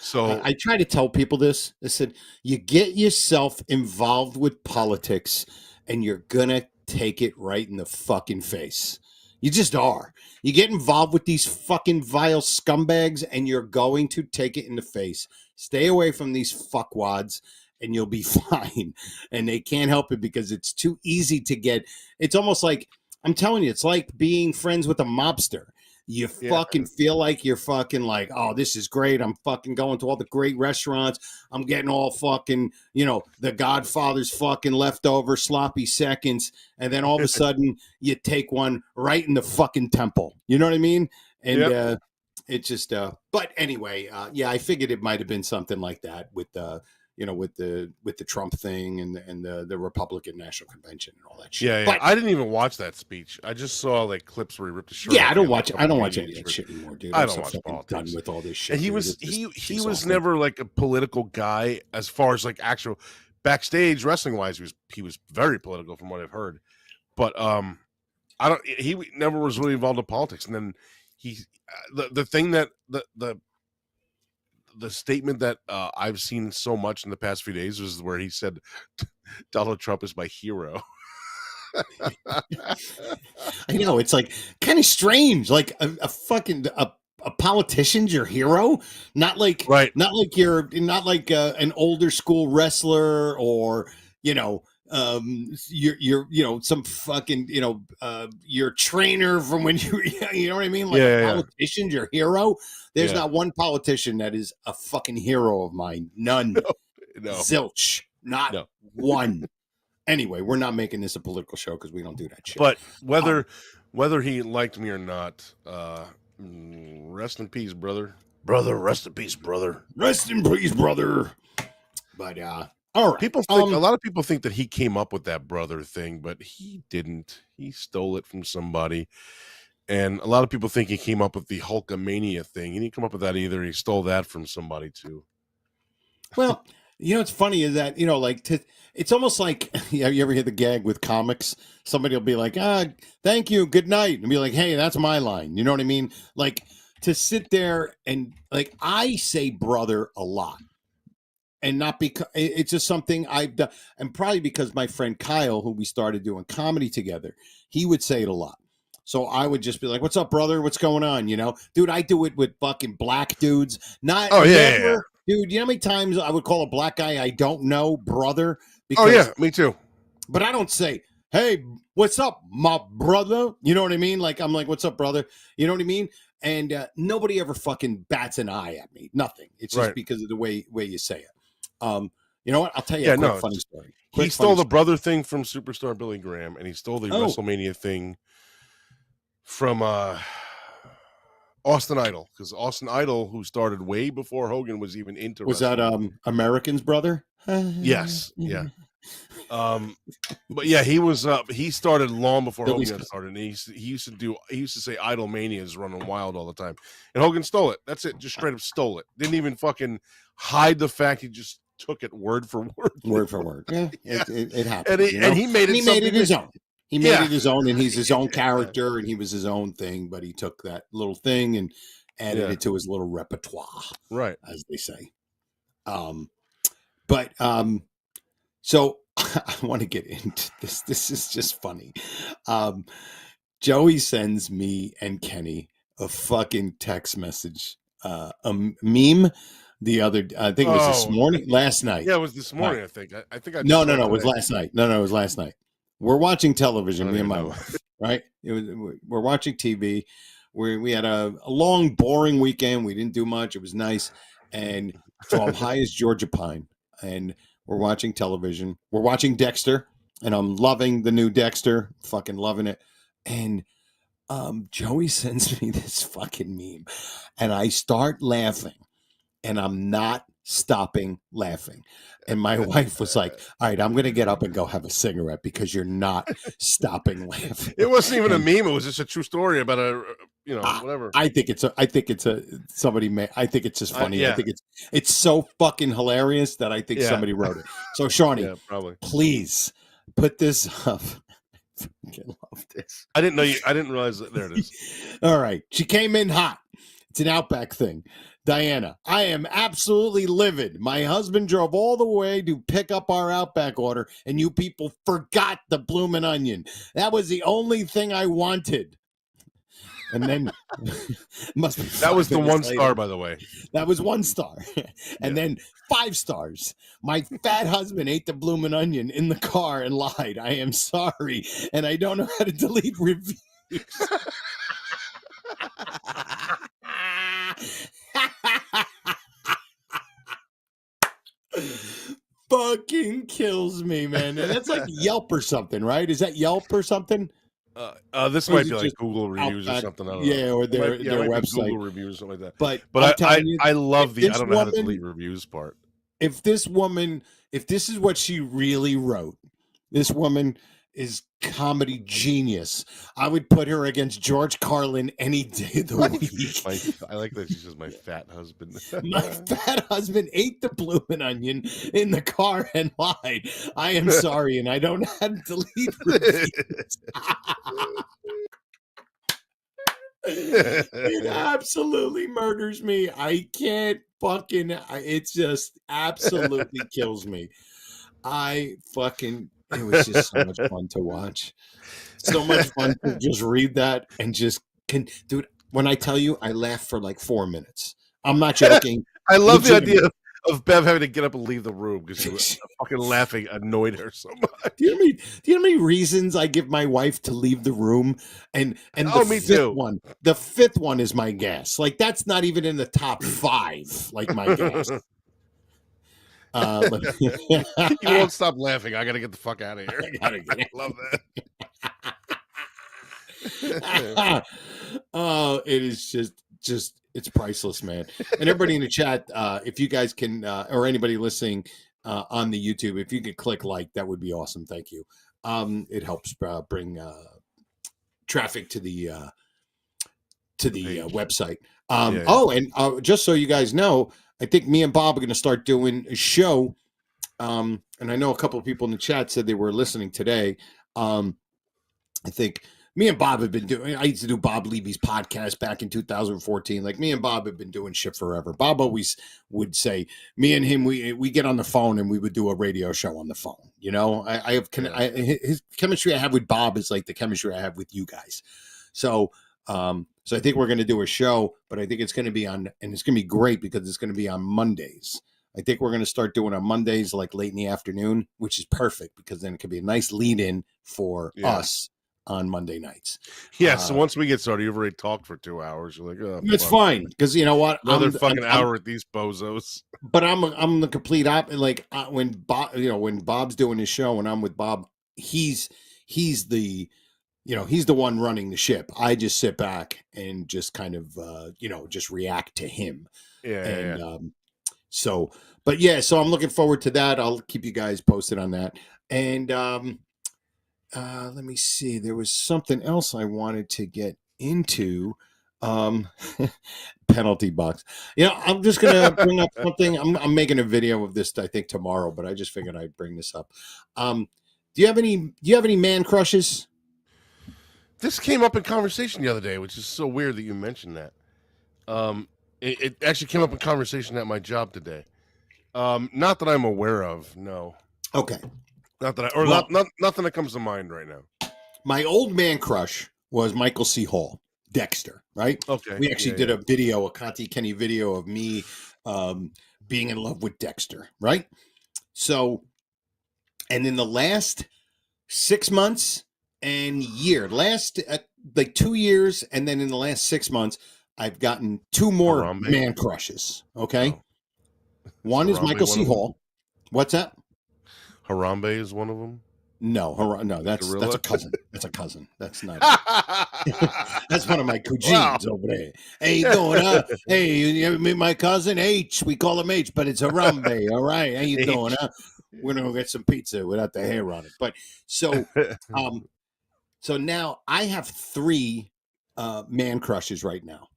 So
I try to tell people this. I said, you get yourself involved with politics and you're going to take it right in the fucking face. You just are. You get involved with these fucking vile scumbags and you're going to take it in the face. Stay away from these fuckwads and you'll be fine. And they can't help it because it's too easy to get. It's almost like, I'm telling you, it's like being friends with a mobster. You fucking feel like you're fucking like, oh, this is great. I'm fucking going to all the great restaurants. I'm getting all fucking, the Godfather's fucking leftover sloppy seconds. And then all of a sudden you take one right in the fucking temple. You know what I mean? And it just, but anyway, I figured it might've been something like that with with the Trump thing and the Republican National Convention and all that shit.
Yeah.
But,
I didn't even watch that speech. I just saw like clips where he ripped the shirt.
Yeah,
off.
I don't
He
watch
had,
any of that
shirt.
shit anymore, dude.
I
I'm
don't
so
watch
fucking
politics.
done with all this shit.
And he
dude.
was
It's
was
awful.
never like a political guy as far as like actual backstage wrestling wise. He was very political from what I've heard, but he never was really involved in politics. And then the thing that the statement that I've seen so much in the past few days was where he said Donald Trump is my hero.
I know, it's like kind of strange, like a fucking a politician's your hero, not like
Right.
not like an older school wrestler or you're some fucking your trainer from when you know what I mean, like a politician's your hero. There's not one politician that is a fucking hero of mine. None.
No.
Zilch. Not one. Anyway, we're not making this a political show because we don't do that shit.
But whether he liked me or not, rest in peace, brother. Brother, rest in peace, brother.
Rest in peace, brother. But all right.
People think a lot of people think that he came up with that brother thing, but he didn't. He stole it from somebody. And a lot of people think he came up with the Hulkamania thing. He didn't come up with that either. He stole that from somebody too.
Well, what's funny is that, it's almost like, you ever hear the gag with comics? Somebody will be like, thank you, good night. And be like, hey, that's my line. You know what I mean? Like, to sit there and, like, I say brother a lot. And not because, it's just something I've done. And probably because my friend Kyle, who we started doing comedy together, he would say it a lot. So I would just be like, what's up, brother? What's going on? Dude, I do it with fucking black dudes. Not, never, dude, you know how many times I would call a black guy I don't know brother? Because,
me too.
But I don't say, hey, what's up, my brother? You know what I mean? Like, I'm like, what's up, brother? You know what I mean? And nobody ever fucking bats an eye at me. Nothing. It's just because of the way you say it. You know what? I'll tell you a quick funny story.
He stole the brother thing from superstar Billy Graham, and he stole the WrestleMania thing from Austin Idol, because Austin Idol, who started way before Hogan was even into
wrestling. That Americans brother?
Yes, yeah. But yeah, he started long before Hogan started, and he used to say Idol Mania is running wild all the time, and Hogan stole it. That's it, just straight up stole it. Didn't even fucking hide the fact, he just took it word for word.
Yeah. It happened.
And he made it
his own. He made it his own, and he's his own character, and he was his own thing, but he took that little thing and added it to his little repertoire,
right,
as they say. So I want to get into this. This is just funny. Joey sends me and Kenny a fucking text message, a meme the other. I think it was this morning, last night.
Yeah, it was this morning. I think. I think I.
No, it was last night. No, it was last night. We're watching television, me and my
know.
wife. Right? We're watching TV. We had a long, boring weekend. We didn't do much. It was nice, and so I'm high as Georgia Pine, and we're watching television. We're watching Dexter, and I'm loving the new Dexter. Fucking loving it, and Joey sends me this fucking meme, and I start laughing, and I'm not stopping laughing. And my wife was like, all right, I'm going to get up and go have a cigarette because you're not stopping laughing.
It wasn't even a meme. It was just a true story about whatever.
I think it's somebody I think it's just funny.
Yeah.
I think it's so fucking hilarious that I think somebody wrote it. So Shawnee,
probably.
Please put this up. I love this.
I didn't realize that. There it is.
All right. She came in hot. It's an Outback thing. Diana, I am absolutely livid. My husband drove all the way to pick up our Outback order, and you people forgot the bloomin' onion. That was the only thing I wanted. And then must be
that was the 1
later.
star, by the way.
That was 1 star. And then 5 stars. My fat husband ate the bloomin' onion in the car and lied. I am sorry, and I don't know how to delete reviews. Fucking kills me, man. And that's like Yelp or something, right? Is that Yelp or something?
This might be like Google reviews or something. I don't know.
Or their website.
Google reviews, something like that.
But
I love the I don't know how to delete reviews part.
If this is what she really wrote, this woman is comedy genius. I would put her against George Carlin any day of the week.
I like that she says my fat husband.
My fat husband ate the bloomin' onion in the car and lied. I am sorry, and I don't know how to delete reviews. It absolutely murders me. I can't it just absolutely kills me. It was just so much fun to watch. So much fun to just read that and dude, when I tell you, I laughed for like 4 minutes. I'm not joking.
I love the idea of Bev having to get up and leave the room because she was fucking laughing annoyed her so much.
Do you know how many reasons I give my wife to leave the room? And the fifth one is my gas. Like that's not even in the top 5. Like my gas.
You won't stop laughing. I gotta get the fuck out of here. I love
that. Oh, it is just it's priceless, man. And everybody in the chat, if you guys can, or anybody listening on the YouTube, if you could click like, that would be awesome. Thank you. It helps bring traffic to the website. Oh, and just so you guys know, I think me and Bob are going to start doing a show. And I know a couple of people in the chat said they were listening today. I think me and Bob have been doing, I used to do Bob Levy's podcast back in 2014. Like me and Bob have been doing shit forever. Bob always would say, me and him, we get on the phone and we would do a radio show on the phone. You know, his chemistry I have with Bob is like the chemistry I have with you guys. So I think we're going to do a show, but I think it's going to be and it's going to be great because it's going to be on Mondays. I think we're going to start doing on Mondays, like late in the afternoon, which is perfect because then it could be a nice lead in for us on Monday nights.
Yeah. So once we get started, you've already talked for 2 hours. You're like, oh,
it's fine. Cause you know what?
Another fucking hour with these bozos.
But I'm the complete opposite. Like when Bob's doing his show and I'm with Bob, he's the one running the ship. I just sit back and just kind of, just react to him. So I'm looking forward to that. I'll keep you guys posted on that. And let me see. There was something else I wanted to get into. Penalty box. I'm just going to bring up something. I'm making a video of this, I think, tomorrow, but I just figured I'd bring this up. Do you have any man crushes?
This came up in conversation the other day, which is so weird that you mentioned that. It actually came up in conversation at my job today. Not that I'm aware of, no.
Okay.
Nothing that comes to mind right now.
My old man crush was Michael C. Hall, Dexter, right?
Okay.
We actually did a Conte Kenny video of me being in love with Dexter, right? So, and in the last 6 months and like 2 years, and then in the last 6 months, I've gotten 2 more
Harambe?
man crushes. Okay,
Oh.
one is
Harambe
Michael
one
C.
of them?
Hall. What's that?
Harambe is one of them.
No, that's
Gorilla?
a cousin. That's a cousin. That's not. That's one of my cousins over there. Hey, you doing? Hey, you ever meet my cousin H? We call him H, but it's Harambe. All right, how you doing? We're gonna go get some pizza without the hair on it. But so now I have 3 man crushes right now.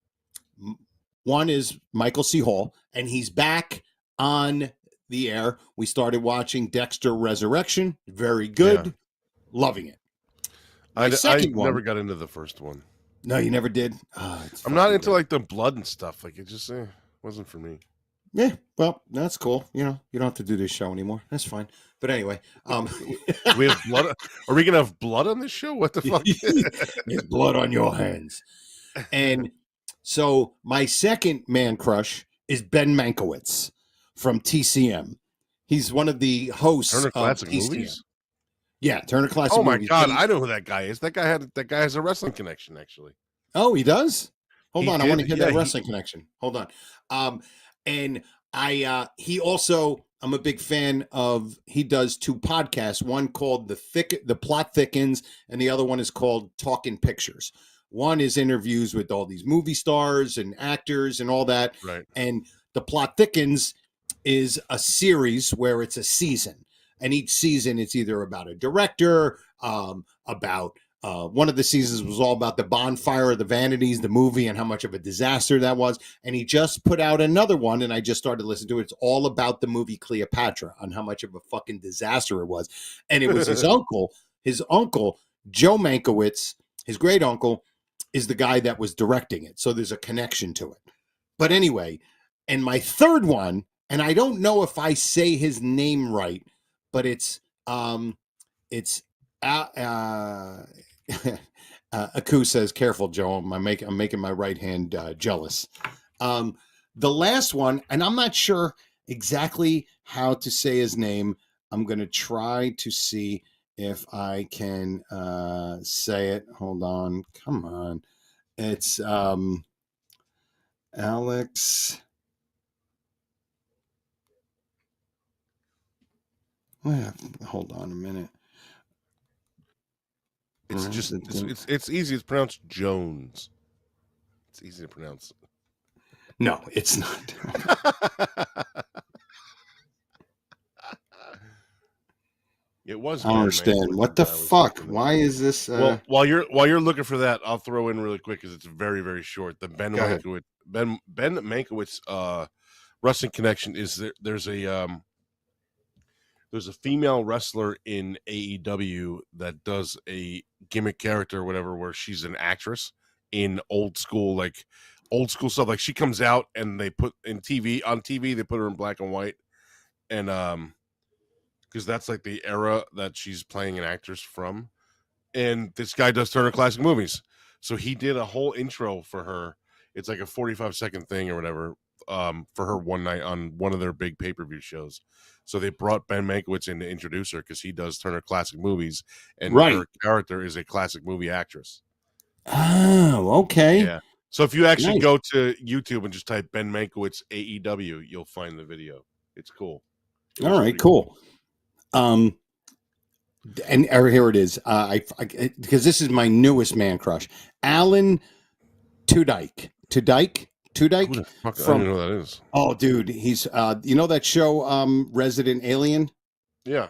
One is Michael C. Hall, and he's back on the air. We started watching Dexter Resurrection. Very good.
Yeah.
Loving it.
I
second one.
never got into the first one.
No, you never did?
I'm not into like the blood and stuff. Like it just wasn't for me.
Yeah, well, that's cool. You know, you don't have to do this show anymore. That's fine. But anyway,
We have blood. Are we gonna have blood on this show? What the fuck?
there's blood on your hands. And so my second man crush is Ben Mankiewicz from TCM. He's one of the hosts
Turner
of
Classic
TCM.
Movies.
Yeah, Turner Classic
Oh my
Movies.
god, I know who that guy is. That guy has a wrestling connection actually.
Oh, he does? Hold
He
on, I want to
did,
hear that
yeah,
wrestling connection. Hold on. And he also, I'm a big fan of, he does 2 podcasts, one called The Plot Thickens, and the other one is called Talking Pictures. One is interviews with all these movie stars and actors and all that.
Right.
And The Plot Thickens is a series where it's a season. And each season it's either about a director, about one of the seasons was all about the Bonfire of the Vanities, the movie, and how much of a disaster that was. And he just put out another one, and I just started listening to it. It's all about the movie Cleopatra, on how much of a fucking disaster it was. And it was his uncle, Joe Mankiewicz, his great uncle, is the guy that was directing it. So there's a connection to it. But anyway, and my third one, and I don't know if I say his name right, but it's Aku says, "Careful, Joe. I'm making my right hand jealous." The last one, and I'm not sure exactly how to say his name. I'm going to try to see if I can say it. Hold on. Come on. It's Alex. Well, hold on a minute.
It's easy. It's pronounced Jones. It's easy to pronounce.
No, it's not.
It was.
I don't understand. What the fuck? Why is this?
Well, while you're looking for that, I'll throw in really quick because it's very, very short. The Ben Mankiewicz wrestling connection is there's a female wrestler in AEW that does a gimmick character or whatever, where she's an actress in old school stuff. Like she comes out and they put on TV, they put her in black and white. And, because that's like the era that she's playing an actress from. And this guy does Turner Classic Movies. So he did a whole intro for her. It's like a 45-second thing or whatever, for her one night on one of their big pay-per-view shows. So they brought Ben Mankiewicz in to introduce her because he does Turner Classic Movies, and her character is a classic movie actress.
Oh, okay.
Yeah. So if you actually go to YouTube and just type Ben Mankiewicz AEW, you'll find the video. It's cool.
All right, cool. And here it is. Because this is my newest man crush, Alan Tudyk. Tudyk.
I don't know who that is.
Oh, dude, he's you know that show, Resident Alien?
Yeah.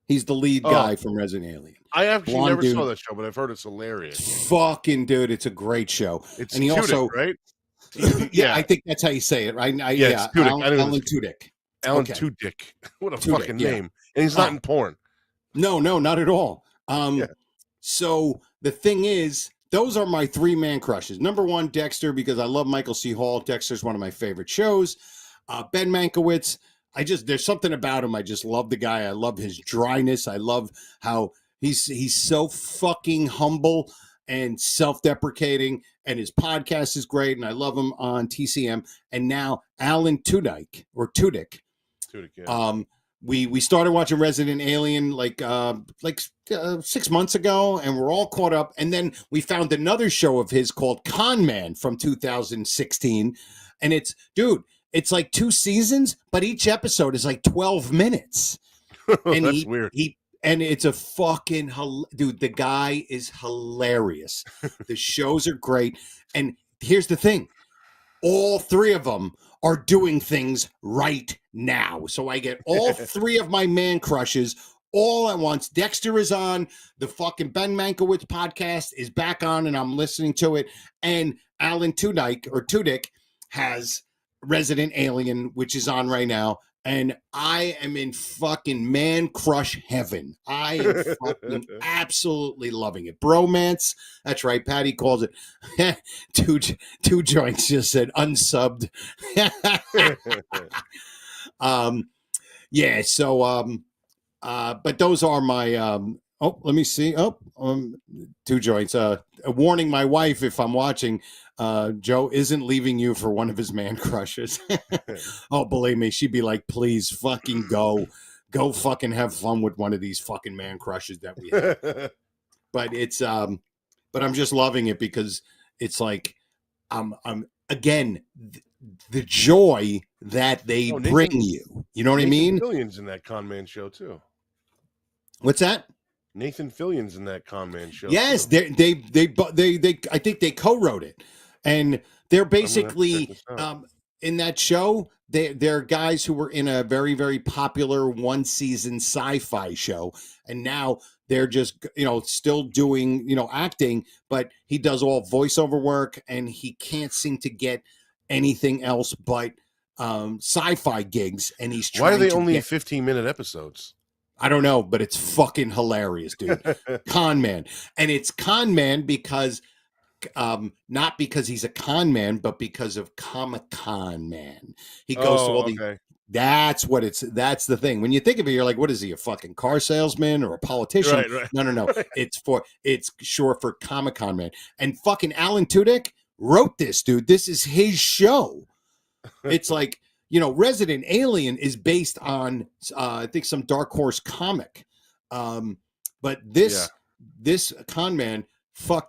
He's the lead guy from Resident Alien.
I actually never saw that show, but I've heard it's hilarious.
Fucking dude, it's a great show.
It's
and he
Tudyk,
also,
right?
Yeah, I think that's how you say it, right?
Yeah, Tudyk.
Alan Tudyk.
Alan Tudyk. What a fucking name. And he's not in porn.
No, not at all. So the thing is, those are my 3 man crushes. Number 1, Dexter, because I love Michael C. Hall. Dexter's one of my favorite shows. Ben Mankiewicz, there's something about him. I just love the guy. I love his dryness. I love how he's so fucking humble and self-deprecating, and his podcast is great, and I love him on TCM. And now Alan Tudyk, we started watching Resident Alien like 6 months ago, and we're all caught up. And then we found another show of his called Con Man from 2016, and it's like 2 seasons, but each episode is like 12 minutes. And
that's weird.
And it's a fucking dude. The guy is hilarious. The shows are great. And here's the thing: all 3 of them are doing things right now. So I get all 3 of my man crushes all at once. Dexter is on. The fucking Ben Mankiewicz podcast is back on, and I'm listening to it. And Alan Tudyk has Resident Alien, which is on right now. And I am in fucking man crush heaven. I am fucking absolutely loving it. Bromance. That's right. Patty calls it. two joints just said unsubbed. Yeah. So, but those are my, let me see. 2 joints. Warning my wife if I'm watching, Joe isn't leaving you for one of his man crushes. Oh, believe me, she'd be like, please fucking go fucking have fun with one of these fucking man crushes that we have. But it's, but I'm just loving it because it's like, I'm again, the joy that they bring you. You know what I mean?
Fillion's in that Con Man show too.
What's that?
Nathan Fillion's in that Con Man show.
Yes,
too.
they I think they co-wrote it, and they're basically in that show. They're guys who were in a very, very popular 1-season sci-fi show, and now they're just still doing acting, but he does all voiceover work, and he can't seem to get anything else but sci-fi gigs, and he's trying.
Why are they only 15-minute episodes?
I don't know, but it's fucking hilarious, dude. Con Man. And it's Con Man because, not because he's a con man, but because of Comic-Con Man. He goes to all the, that's the thing. When you think of it, you're like, what is he, a fucking car salesman or a politician? Right. No. It's short for Comic-Con Man. And fucking Alan Tudyk wrote this, dude. This is his show. It's like, Resident Alien is based on, I think, some Dark Horse comic. But this Con Man,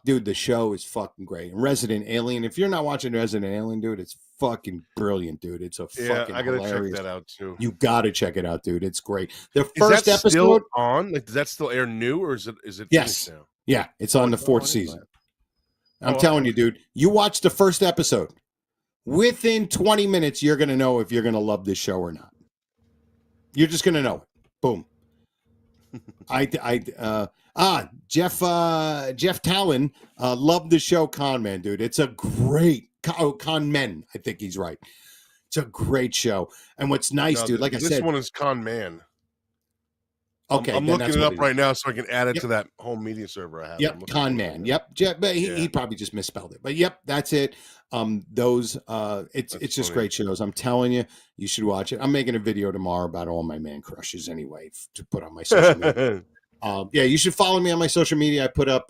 dude, the show is fucking great. And Resident Alien, if you're not watching Resident Alien, dude, it's fucking brilliant, dude. It's fucking
I gotta
hilarious.
check that out too.
You gotta check it out, dude. It's great. The first
episode
still
on? Like, does that still air new, or is it?
Yes.
Now?
Yeah, it's on the 4th season. I'm telling you, dude. You watch the first episode. Within 20 minutes, you're going to know if you're going to love this show or not. You're just going to know it. Boom. Jeff Talon loved the show Con Man, dude. It's a great Con Men. I think he's right. It's a great show. And what's nice, dude, like I said,
this one is Con Man.
Okay,
I'm looking it up right now so I can add it to that home media server I have.
Yep, Con Man. Yep, Jeff, but he probably just misspelled it. But yep, that's it. It's just great shows. I'm telling you, you should watch it. I'm making a video tomorrow about all my man crushes anyway to put on my social media. You should follow me on my social media. I put up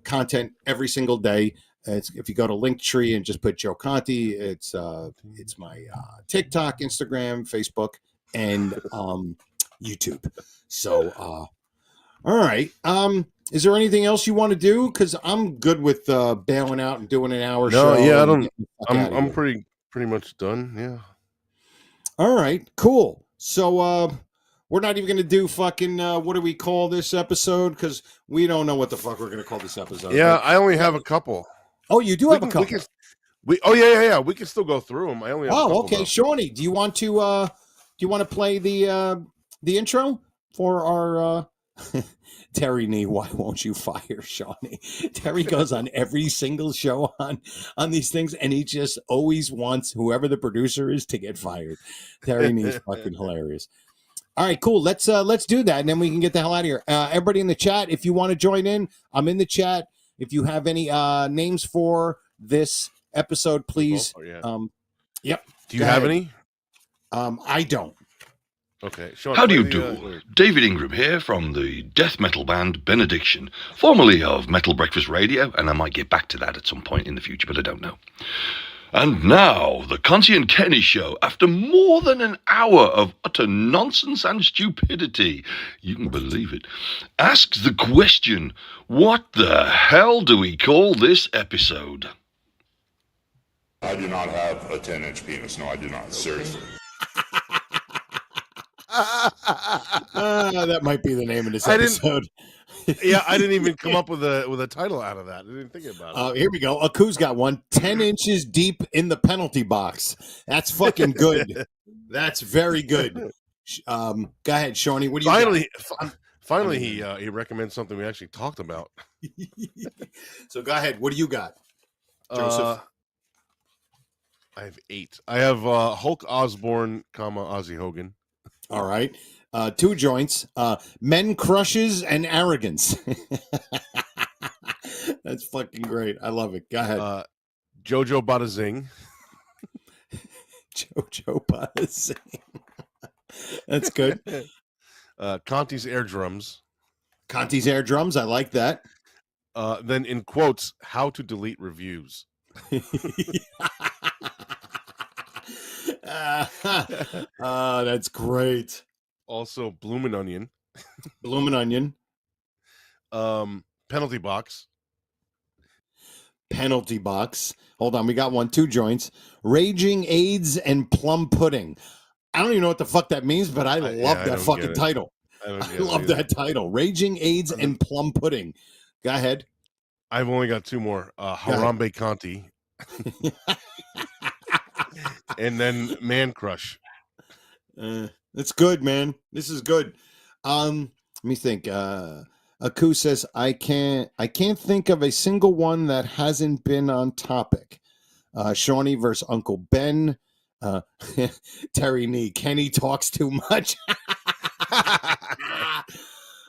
content every single day. If you go to Linktree and just put Joe Conte, it's my TikTok, Instagram, Facebook, and YouTube. So, all right. Is there anything else you want to do? Because I'm good with bailing out and doing an hour show.
I don't. I'm pretty much done. Yeah.
All right. Cool. So we're not even going to do fucking what do we call this episode? Because we don't know what the fuck we're going to call this episode.
Yeah, I only have a couple.
Oh, you do have a couple.
We can still go through them. I only have a couple.
Okay, Shawnee, do you want to play the intro for our Terry Nee? Why won't you fire Shawnee? Terry goes on every single show on these things, and he just always wants whoever the producer is to get fired. Terry Nee is fucking hilarious. All right, cool. Let's do that, and then we can get the hell out of here. Everybody in the chat, if you want to join in, I'm in the chat. If you have any names for this episode, please.
Yep. Do you
Go
have
ahead.
any?
I don't.
Okay, Sean,
How do
play
you
the,
do? David Ingram here from the death metal band Benediction, formerly of Metal Breakfast Radio, and I might get back to that at some point in the future, but I don't know. And now, the Conte and Kenny Show, after more than an hour of utter nonsense and stupidity, you can believe it, asks the question, what the hell do we call this episode?
I do not have a 10-inch penis. No, I do not. Seriously.
That might be the name of this
I didn't-
episode.
Yeah, I didn't even come up with a title out of that. I didn't think about it.
Here we go. Aku's got one. 10 inches deep in the penalty box. That's fucking good. That's very good. Go ahead, Shawnee. What do you
Finally, he recommends something we actually talked about.
got? So go ahead. What do you got, Joseph?
I have 8. I have Hulk Osborne, Ozzy Hogan.
All right. 2 joints. Men crushes and arrogance. That's fucking great. I love it. Go ahead.
Jojo Bada Zing.
Jojo Bada. That's good.
Conti's Air Drums.
Conti's Air Drums. I like that.
Then in quotes, how to delete reviews.
That's great.
Also, Bloomin' Onion.
Bloomin' Onion.
Penalty box.
Penalty box. Hold on. We got 2 joints. Raging AIDS and plum pudding. I don't even know what the fuck that means, but I love that fucking title. I love that title. Raging AIDS and plum pudding. Go ahead.
I've only got 2 more. Harambe Conti. And then Man Crush.
That's good, man. This is good. Let me think. Aku says, I can't think of a single one that hasn't been on topic. Shawnee versus Uncle Ben. Terry Nee. Kenny talks too much.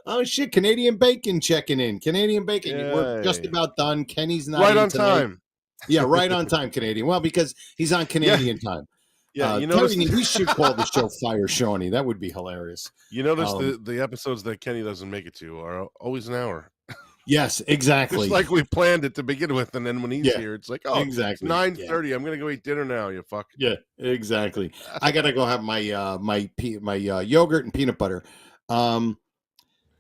Oh shit! Canadian Bacon checking in. Canadian Bacon.
Yay.
We're just about done. Kenny's not
Right
in
on
tonight.
time.
Yeah, right on time, Canadian. Well, because he's on Canadian time.
Yeah, you notice
Terry, we should call the show Fire Shawnee. That would be hilarious.
You notice the episodes that Kenny doesn't make it to are always an hour.
Yes, exactly.
Just like we planned it to begin with, and then when he's here, it's like, oh,
exactly.
9:30. I'm gonna go eat dinner now. You fuck.
Yeah, exactly. I gotta go have my yogurt and peanut butter.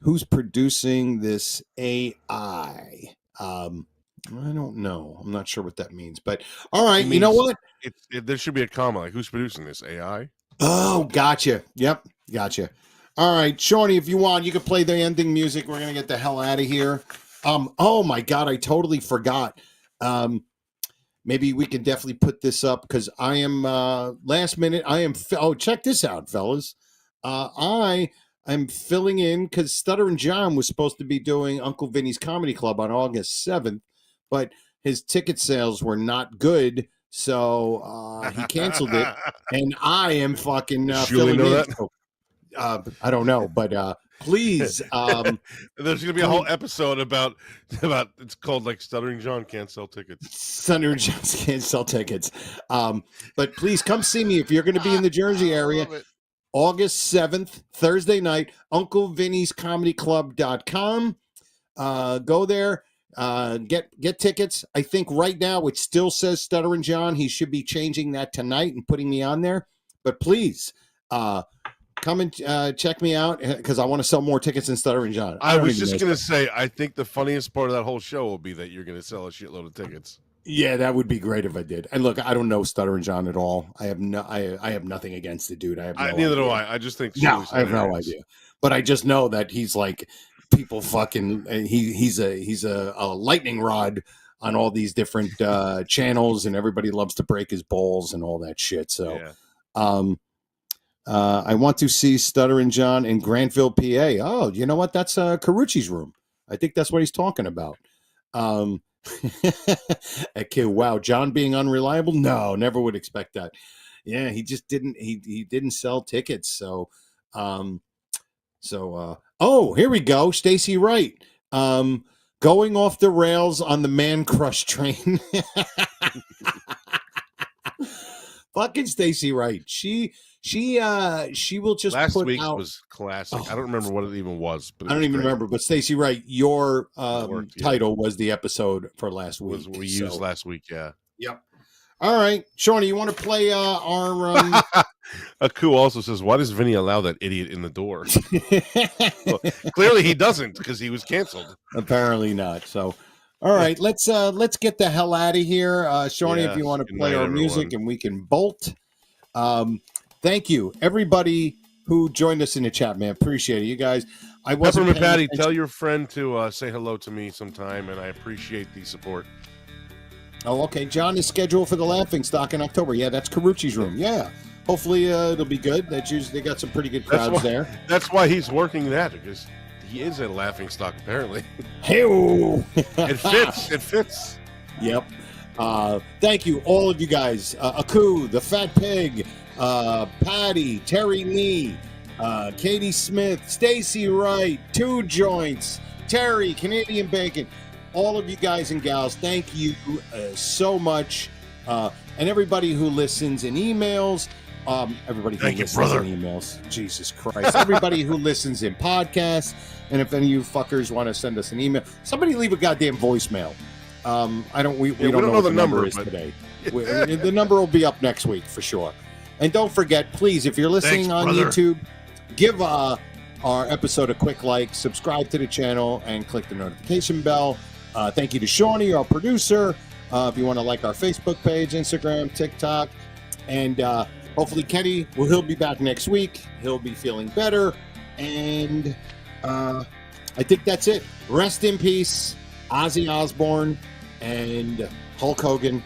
Who's producing this AI? I don't know. I'm not sure what that means, but all right. You know what?
There should be a comma. Like, who's producing this? AI?
Oh, gotcha. Yep, gotcha. All right, Shawnee, if you want, you can play the ending music. We're gonna get the hell out of here. Oh my God, I totally forgot. Maybe we can definitely put this up because I am last minute. Check this out, fellas. I am filling in because Stuttering John was supposed to be doing Uncle Vinny's Comedy Club on August 7th, but his ticket sales were not good, so he canceled it. And I am fucking filling in. So, I don't know, but please.
There's gonna be a whole episode about it's called like Stuttering John can't sell tickets.
Stuttering John can't sell tickets. But please come see me if you're going to be in the Jersey area. August 7th, Thursday night, UncleVinny'sComedyClub.com. Go there, get tickets. I think right now it still says Stuttering John. He should be changing that tonight and putting me on there. But please, come and check me out because I want to sell more tickets than Stuttering John.
I was just going to say, I think the funniest part of that whole show will be that you're going to sell a shitload of tickets.
Yeah, that would be great if I did. And look, I don't know Stuttering John at all. I have nothing against the dude.
Neither do I. I just think
I have no idea. But I just know that he's like people fucking. He's a lightning rod on all these different channels, and everybody loves to break his balls and all that shit. So, yeah. I want to see Stuttering John in Grantville, PA. Oh, you know what? That's Carucci's room. I think that's what he's talking about. Okay, wow, John being unreliable? No, never would expect that. Yeah, he just didn't. He didn't sell tickets. So, oh, here we go. Stacy Wright, going off the rails on the Man Crush train. Fucking Stacy Wright. She She will just
Last
put
week
out.
was classic.
Oh.
I don't remember what it even was, but
I don't even remember. But Stacey, right? Your
worked, yeah.
title was the episode for last week.
Was we used last week? Yeah.
Yep. All right, Shawnee, you want to play our?
Aku also says, "Why does Vinny allow that idiot in the door?" Well, clearly, he doesn't because he was canceled.
Apparently not. So, all right, let's get the hell out of here, Shawnee. If you want to
Good
play
night,
our music,
everyone.
and we can bolt. Thank you, everybody who joined us in the chat, man. Appreciate it, you guys. I wasn't
Peppermint
paying
Patty,
attention-
tell your friend to say hello to me sometime, and I appreciate the support.
Oh, okay. John is scheduled for the Laughing Stock in October. Yeah, that's Carucci's room. Yeah. Hopefully it'll be good. That's usually they got some pretty good crowds there.
That's why he's working that, because he is a laughing stock, apparently.
Hey-o!
It fits. It fits.
Yep. Thank you, all of you guys. Aku, the Fat Pig, Patty, Terry Lee, Katie Smith, Stacy Wright, Two Joints, Terry, Canadian Bacon. All of you guys and gals, thank you so much. And everybody who listens in emails, everybody who
Thank you,
listens
brother.
in emails, Jesus Christ. Everybody who listens in podcasts, and if any of you fuckers want to send us an email, somebody leave a goddamn voicemail. We don't know what the number is
but-
today. The number will be up next week for sure. And don't forget, please, if you're listening on
brother.
YouTube, give our episode a quick like, subscribe to the channel, and click the notification bell. Thank you to Shawnee, our producer. If you want to like our Facebook page, Instagram, TikTok, and hopefully Kenny, he'll be back next week. He'll be feeling better. And I think that's it. Rest in peace, Ozzy Osbourne and Hulk Hogan.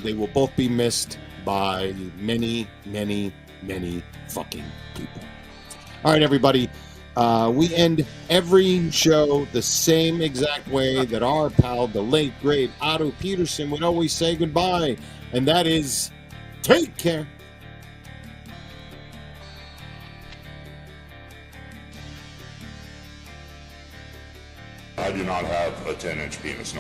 They will both be missed by many, many, many fucking people. All right, everybody. We end every show the same exact way that our pal, the late, great Otto Peterson, would always say goodbye, and that is, take care.
I do not have a 10-inch penis.